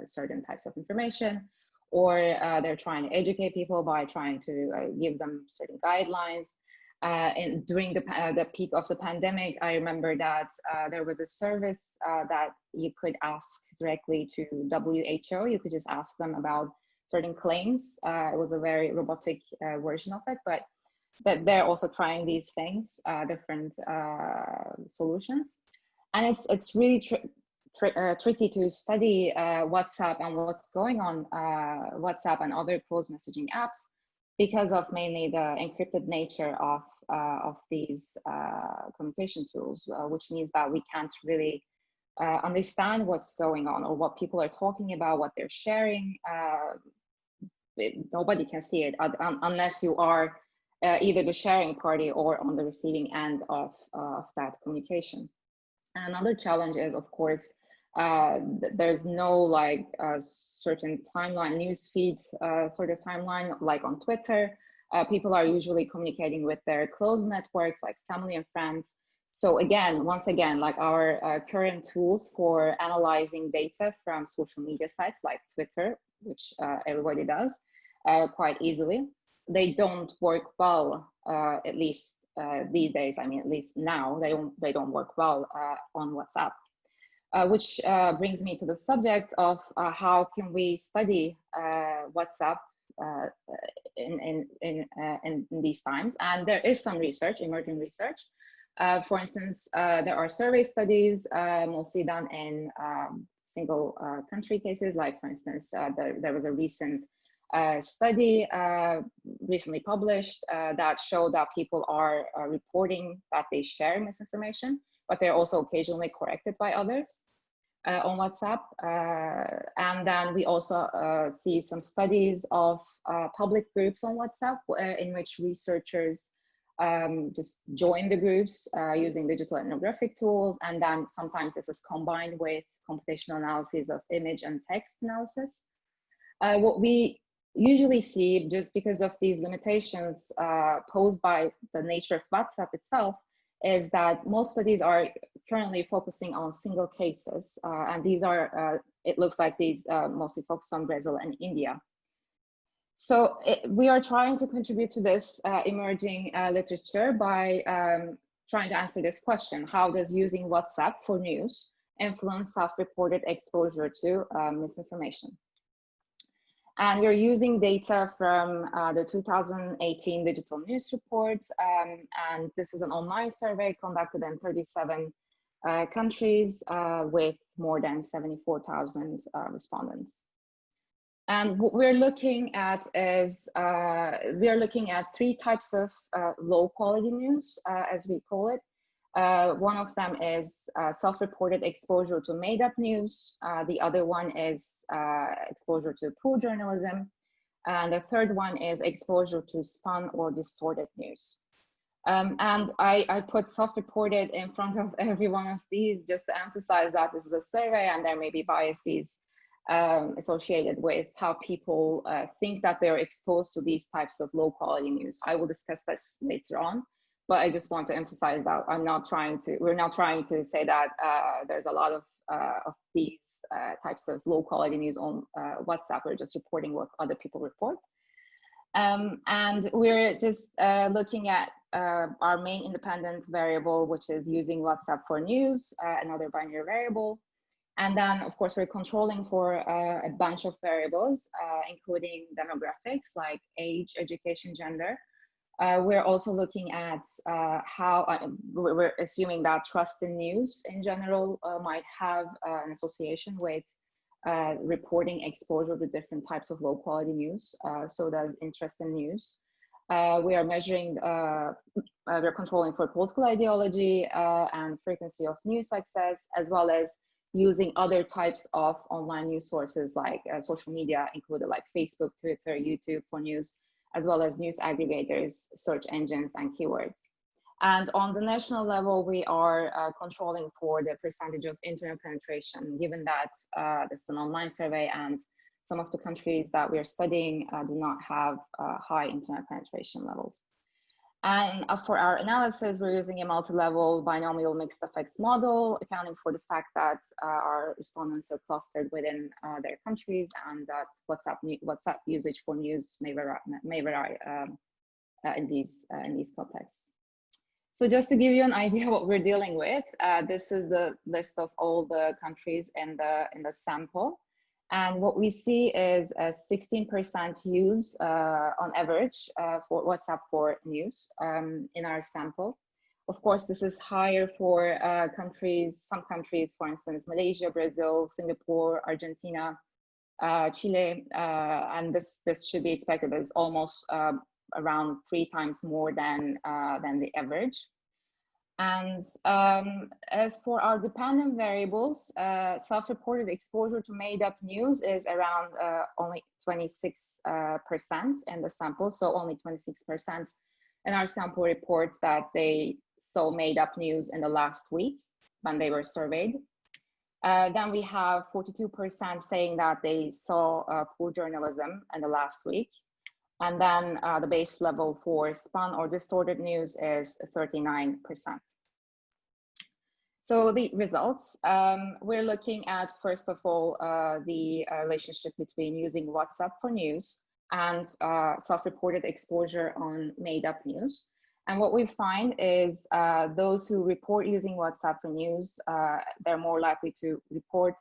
certain types of information, or they're trying to educate people by trying to give them certain guidelines. And during the peak of the pandemic, I remember that there was a service that you could ask directly to WHO. You could just ask them about certain claims. It was a very robotic version of it, but they're also trying these things, different solutions. And it's really tricky to study WhatsApp and what's going on WhatsApp and other closed messaging apps, because of mainly the encrypted nature of these communication tools, which means that we can't really understand what's going on or what people are talking about, what they're sharing. Nobody can see it unless you are either the sharing party or on the receiving end of that communication. And another challenge is, of course, there's no like certain timeline, news feed sort of timeline like on Twitter. People are usually communicating with their close networks like family and friends. So again, once again, like our current tools for analyzing data from social media sites like Twitter, which everybody does quite easily, they don't work well, at least these days. I mean, at least now they don't work well on WhatsApp. Which brings me to the subject of how can we study WhatsApp in these times. And there is some research, emerging research. For instance, there are survey studies mostly done in single country cases. Like, for instance, there was a recent study recently published that showed that people are reporting that they share misinformation. but they're also occasionally corrected by others on WhatsApp. And then we also see some studies of public groups on WhatsApp in which researchers just join the groups using digital ethnographic tools. And then sometimes this is combined with computational analysis of image and text analysis. What we usually see, just because of these limitations posed by the nature of WhatsApp itself, is that most studies are currently focusing on single cases. And these are, it looks like these mostly focus on Brazil and India. So we are trying to contribute to this emerging literature by trying to answer this question: how does using WhatsApp for news influence self-reported exposure to misinformation? And we're using data from the 2018 digital news reports. And this is an online survey conducted in 37 countries with more than 74,000 respondents. And what we're looking at is, we're looking at three types of low quality news, as we call it. One of them is self-reported exposure to made-up news. The other one is exposure to poor journalism. And the third one is exposure to spun or distorted news. And I put self-reported in front of every one of these just to emphasize that this is a survey and there may be biases associated with how people think that they're exposed to these types of low-quality news. I will discuss this later on. But I just want to emphasize that we're not trying to say that there's a lot of these types of low quality news on WhatsApp. We're just reporting what other people report. And we're just looking at our main independent variable, which is using WhatsApp for news, another binary variable. And then, of course, we're controlling for a bunch of variables, including demographics like age, education, gender. We're also looking at how we're assuming that trust in news in general might have an association with reporting exposure to different types of low quality news. So does interest in news. We are measuring, we're controlling for political ideology and frequency of news access, as well as using other types of online news sources like social media, included like Facebook, Twitter, YouTube for news, as well as news aggregators, search engines, and keywords. And on the national level, we are controlling for the percentage of internet penetration, given that this is an online survey and some of the countries that we are studying do not have high internet penetration levels. And for our analysis, we're using a multi-level binomial mixed effects model, accounting for the fact that our respondents are clustered within their countries and that WhatsApp usage for news may vary in these contexts. So just to give you an idea what we're dealing with, this is the list of all the countries in the sample. And what we see is a 16% use on average for WhatsApp for news in our sample. Of course, this is higher for some countries, for instance, Malaysia, Brazil, Singapore, Argentina, Chile, and this should be expected as almost around 3 times more than the average. And as for our dependent variables, self-reported exposure to made-up news is around only 26% in the sample. So only 26% in our sample reports that they saw made-up news in the last week when they were surveyed. Then we have 42% saying that they saw poor journalism in the last week. And then the base level for spun or distorted news is 39%. So the results, we're looking at, first of all, the relationship between using WhatsApp for news and self-reported exposure on made-up news. And what we find is those who report using WhatsApp for news, they're more likely to report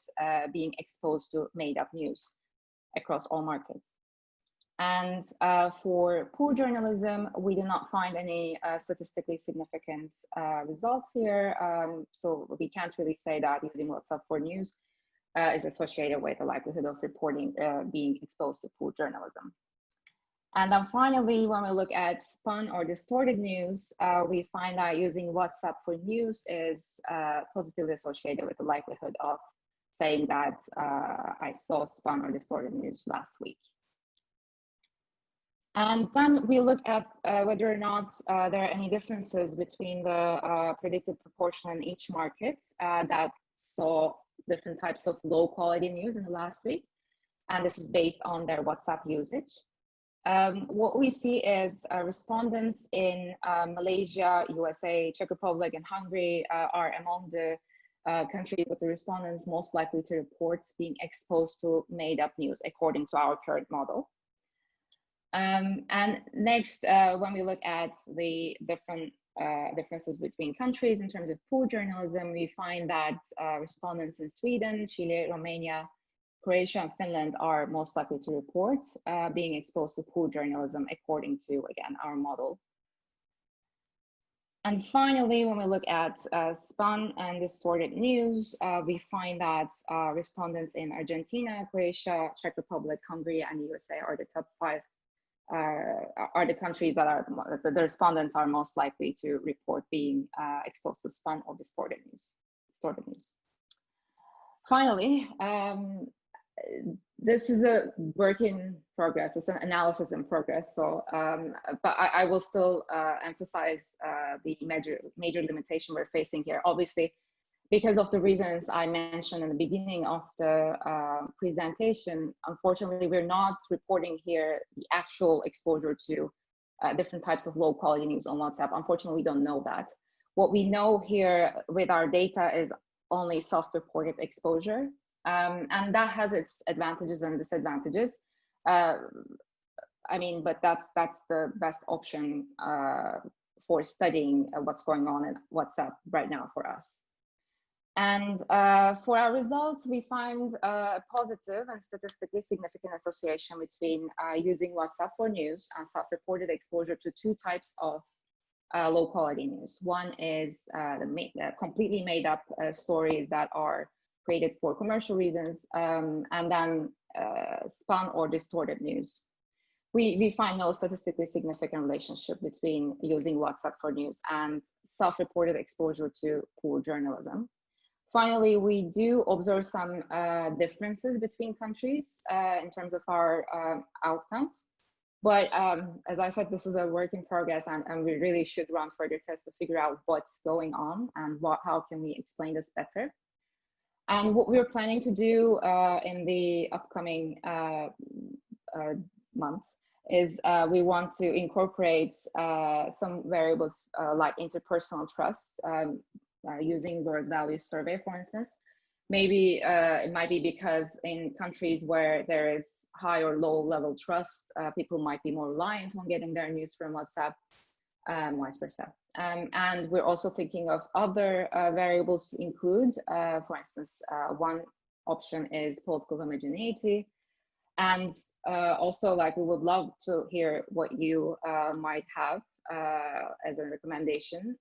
being exposed to made-up news across all markets. And for poor journalism, we do not find any statistically significant results here. So we can't really say that using WhatsApp for news is associated with the likelihood of reporting being exposed to poor journalism. And then finally, when we look at spun or distorted news, we find that using WhatsApp for news is positively associated with the likelihood of saying that I saw spun or distorted news last week. And then we look at whether or not there are any differences between the predicted proportion in each market that saw different types of low quality news in the last week. And this is based on their WhatsApp usage. What we see is respondents in Malaysia, USA, Czech Republic, and Hungary are among the countries with the respondents most likely to report being exposed to made-up news, according to our current model. And next, when we look at the different differences between countries in terms of poor journalism, we find that respondents in Sweden, Chile, Romania, Croatia, and Finland are most likely to report being exposed to poor journalism, according to, again, our model. And finally, when we look at spun and distorted news, we find that respondents in Argentina, Croatia, Czech Republic, Hungary, and USA are the top 5 are the countries that are the respondents are most likely to report being exposed to spun or distorted news. Finally, this is a work in progress. It's an analysis in progress. So, but I will still emphasize the major limitation we're facing here. Obviously, because of the reasons I mentioned in the beginning of the presentation, unfortunately, we're not reporting here the actual exposure to different types of low quality news on WhatsApp. Unfortunately, we don't know that. What we know here with our data is only self-reported exposure. And that has its advantages and disadvantages. I mean, but that's the best option for studying what's going on in WhatsApp right now for us. And for our results, we find a positive and statistically significant association between using WhatsApp for news and self-reported exposure to 2 types of low quality news. One is the completely made up stories that are created for commercial reasons, and then spun or distorted news. We find no statistically significant relationship between using WhatsApp for news and self-reported exposure to poor journalism. Finally, we do observe some differences between countries in terms of our outcomes. But as I said, this is a work in progress, and we really should run further tests to figure out what's going on and how can we explain this better. And what we're planning to do in the upcoming months is we want to incorporate some variables like interpersonal trust, using word value survey, for instance. Maybe it might be because in countries where there is high or low level trust, people might be more reliant on getting their news from WhatsApp, vice versa. And we're also thinking of other variables to include. For instance, one option is political homogeneity. And also, like, we would love to hear what you might have as a recommendation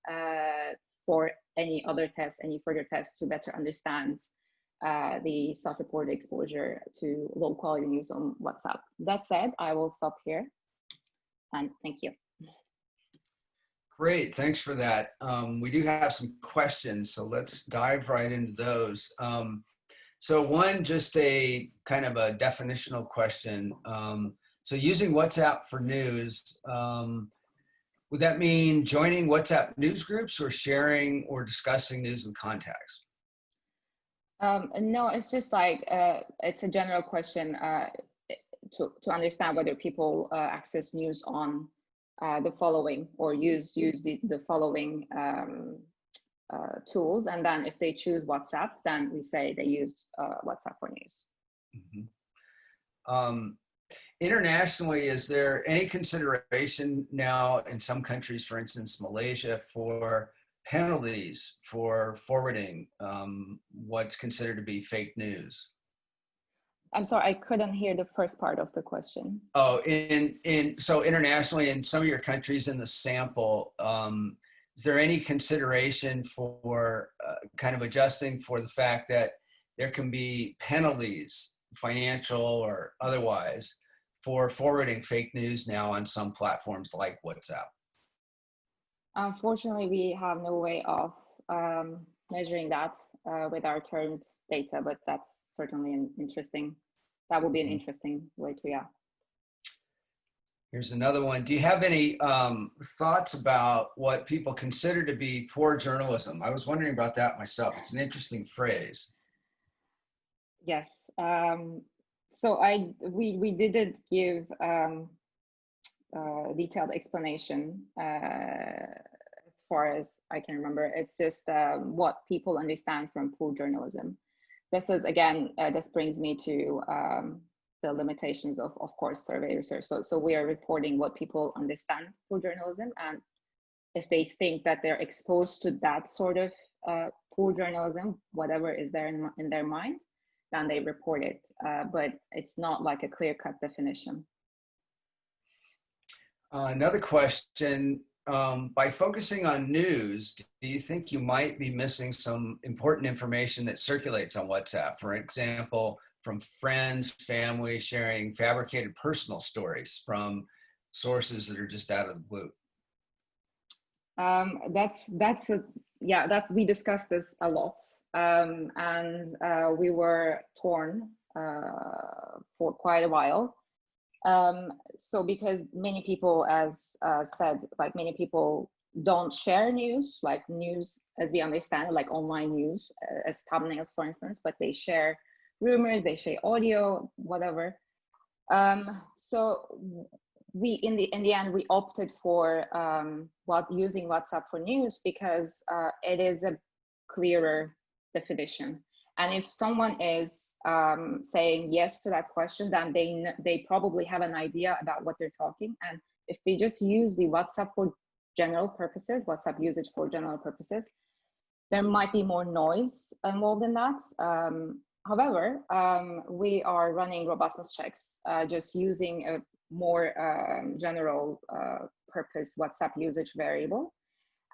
for any other tests, any further tests to better understand the self-reported exposure to low quality news on WhatsApp. That said, I will stop here, and thank you. Great, thanks for that. We do have some questions, so let's dive right into those. So one, just a kind of a definitional question. So using WhatsApp for news, would that mean joining WhatsApp news groups or sharing or discussing news with contacts? No, it's just like, it's a general question to understand whether people access news on the following or use the following tools. And then if they choose WhatsApp, then we say they use WhatsApp for news. Mm-hmm. Internationally, is there any consideration now in some countries, for instance, Malaysia, for penalties for forwarding what's considered to be fake news? I'm sorry, I couldn't hear the first part of the question. Oh, so internationally, in some of your countries in the sample, is there any consideration for kind of adjusting for the fact that there can be penalties, financial or otherwise, for forwarding fake news now on some platforms like WhatsApp? Unfortunately, we have no way of measuring that with our current data, but that's certainly that would be an interesting way to, yeah. Here's another one. Do you have any thoughts about what people consider to be poor journalism? I was wondering about that myself. It's an interesting phrase. Yes. So we didn't give detailed explanation as far as I can remember. It's just what people understand from poor journalism. This is, again, this brings me to the limitations of course, survey research. So we are reporting what people understand for journalism, and if they think that they're exposed to that sort of poor journalism, whatever is there in their mind, then they report it. But it's not like a clear-cut definition. Another question, by focusing on news, do you think you might be missing some important information that circulates on WhatsApp? For example, from friends, family sharing fabricated personal stories from sources that are just out of the blue? We discussed this a lot, and we were torn for quite a while. So because many people, as said, like many people don't share news, like news as we understand it, like online news as thumbnails, for instance, but they share rumors, they share audio, whatever. So we, in the end, we opted for using WhatsApp for news because it is a clearer definition. And if someone is saying yes to that question, then they probably have an idea about what they're talking. And if they just use the WhatsApp for general purposes, WhatsApp usage for general purposes, there might be more noise involved in that. However, we are running robustness checks, just using a more general purpose WhatsApp usage variable.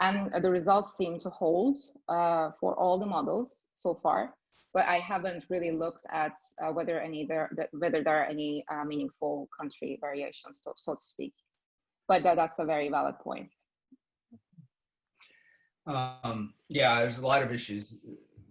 And the results seem to hold for all the models so far, but I haven't really looked at whether there are any meaningful country variations, so to speak. But that's a very valid point. Yeah, there's a lot of issues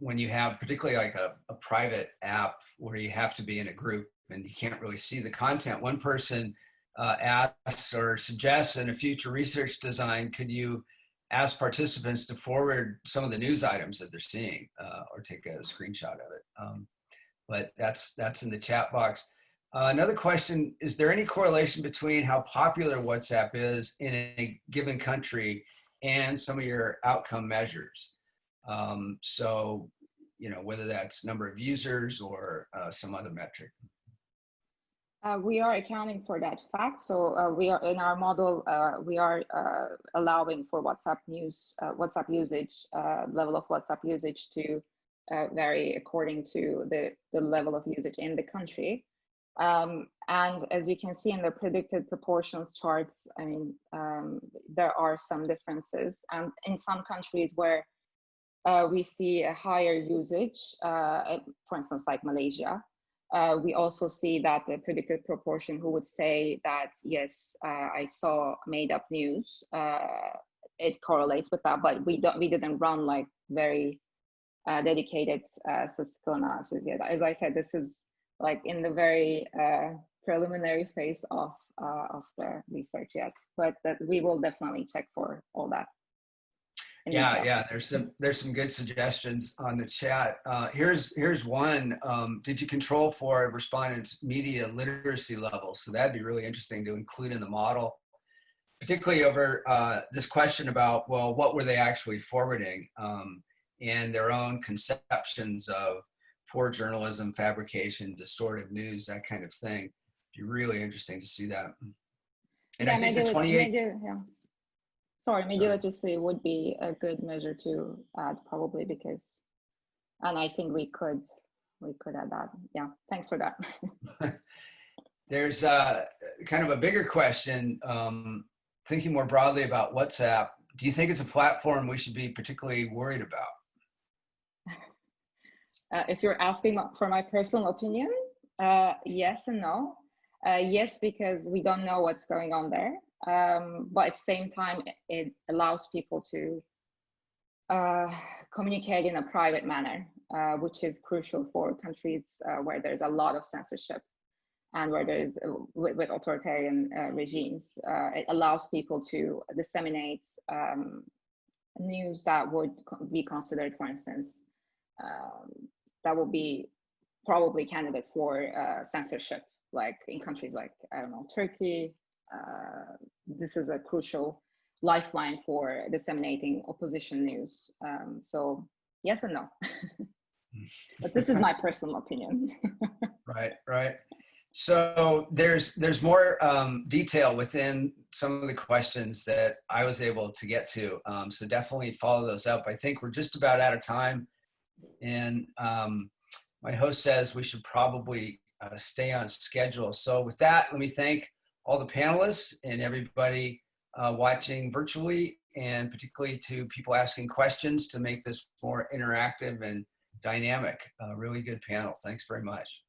when you have particularly like a private app where you have to be in a group and you can't really see the content. One person asks or suggests in a future research design, could you ask participants to forward some of the news items that they're seeing or take a screenshot of it? But that's in the chat box. Another question, is there any correlation between how popular WhatsApp is in a given country and some of your outcome measures? So, you know, whether that's number of users or some other metric. We are accounting for that fact. So we are in our model, we are allowing for WhatsApp news, WhatsApp usage, level of WhatsApp usage to vary according to the level of usage in the country. And as you can see in the predicted proportions charts, I mean, there are some differences. And in some countries where we see a higher usage, for instance, like Malaysia, we also see that the predicted proportion who would say that, yes, I saw made up news, it correlates with that, but we didn't run like very dedicated statistical analysis yet. As I said, this is like in the very preliminary phase of the research yet, but that we will definitely check for all that. Yeah, there's some good suggestions on the chat. Here's one. Did you control for respondents' media literacy levels? So that'd be really interesting to include in the model, particularly over this question about, well, what were they actually forwarding, and their own conceptions of poor journalism, fabrication, distorted news, that kind of thing. It'd be really interesting to see that. And yeah, I think the 28. Sorry, media literacy would be a good measure to add, probably, because, and I think we could add that. Yeah, thanks for that. There's kind of a bigger question, thinking more broadly about WhatsApp. Do you think it's a platform we should be particularly worried about? If you're asking for my personal opinion, yes and no. Yes, because we don't know what's going on there. But at the same time, it allows people to communicate in a private manner, which is crucial for countries where there's a lot of censorship and where there's with authoritarian regimes. It allows people to disseminate news that would be considered, for instance, that would be probably candidate for censorship, like in countries like, I don't know, Turkey. This is a crucial lifeline for disseminating opposition news. So yes and no. But this is my personal opinion. Right. So there's more detail within some of the questions that I was able to get to. So definitely follow those up. I think we're just about out of time. And my host says we should probably stay on schedule. So with that, let me thank all the panelists and everybody watching virtually, and particularly to people asking questions to make this more interactive and dynamic. Really good panel. Thanks very much.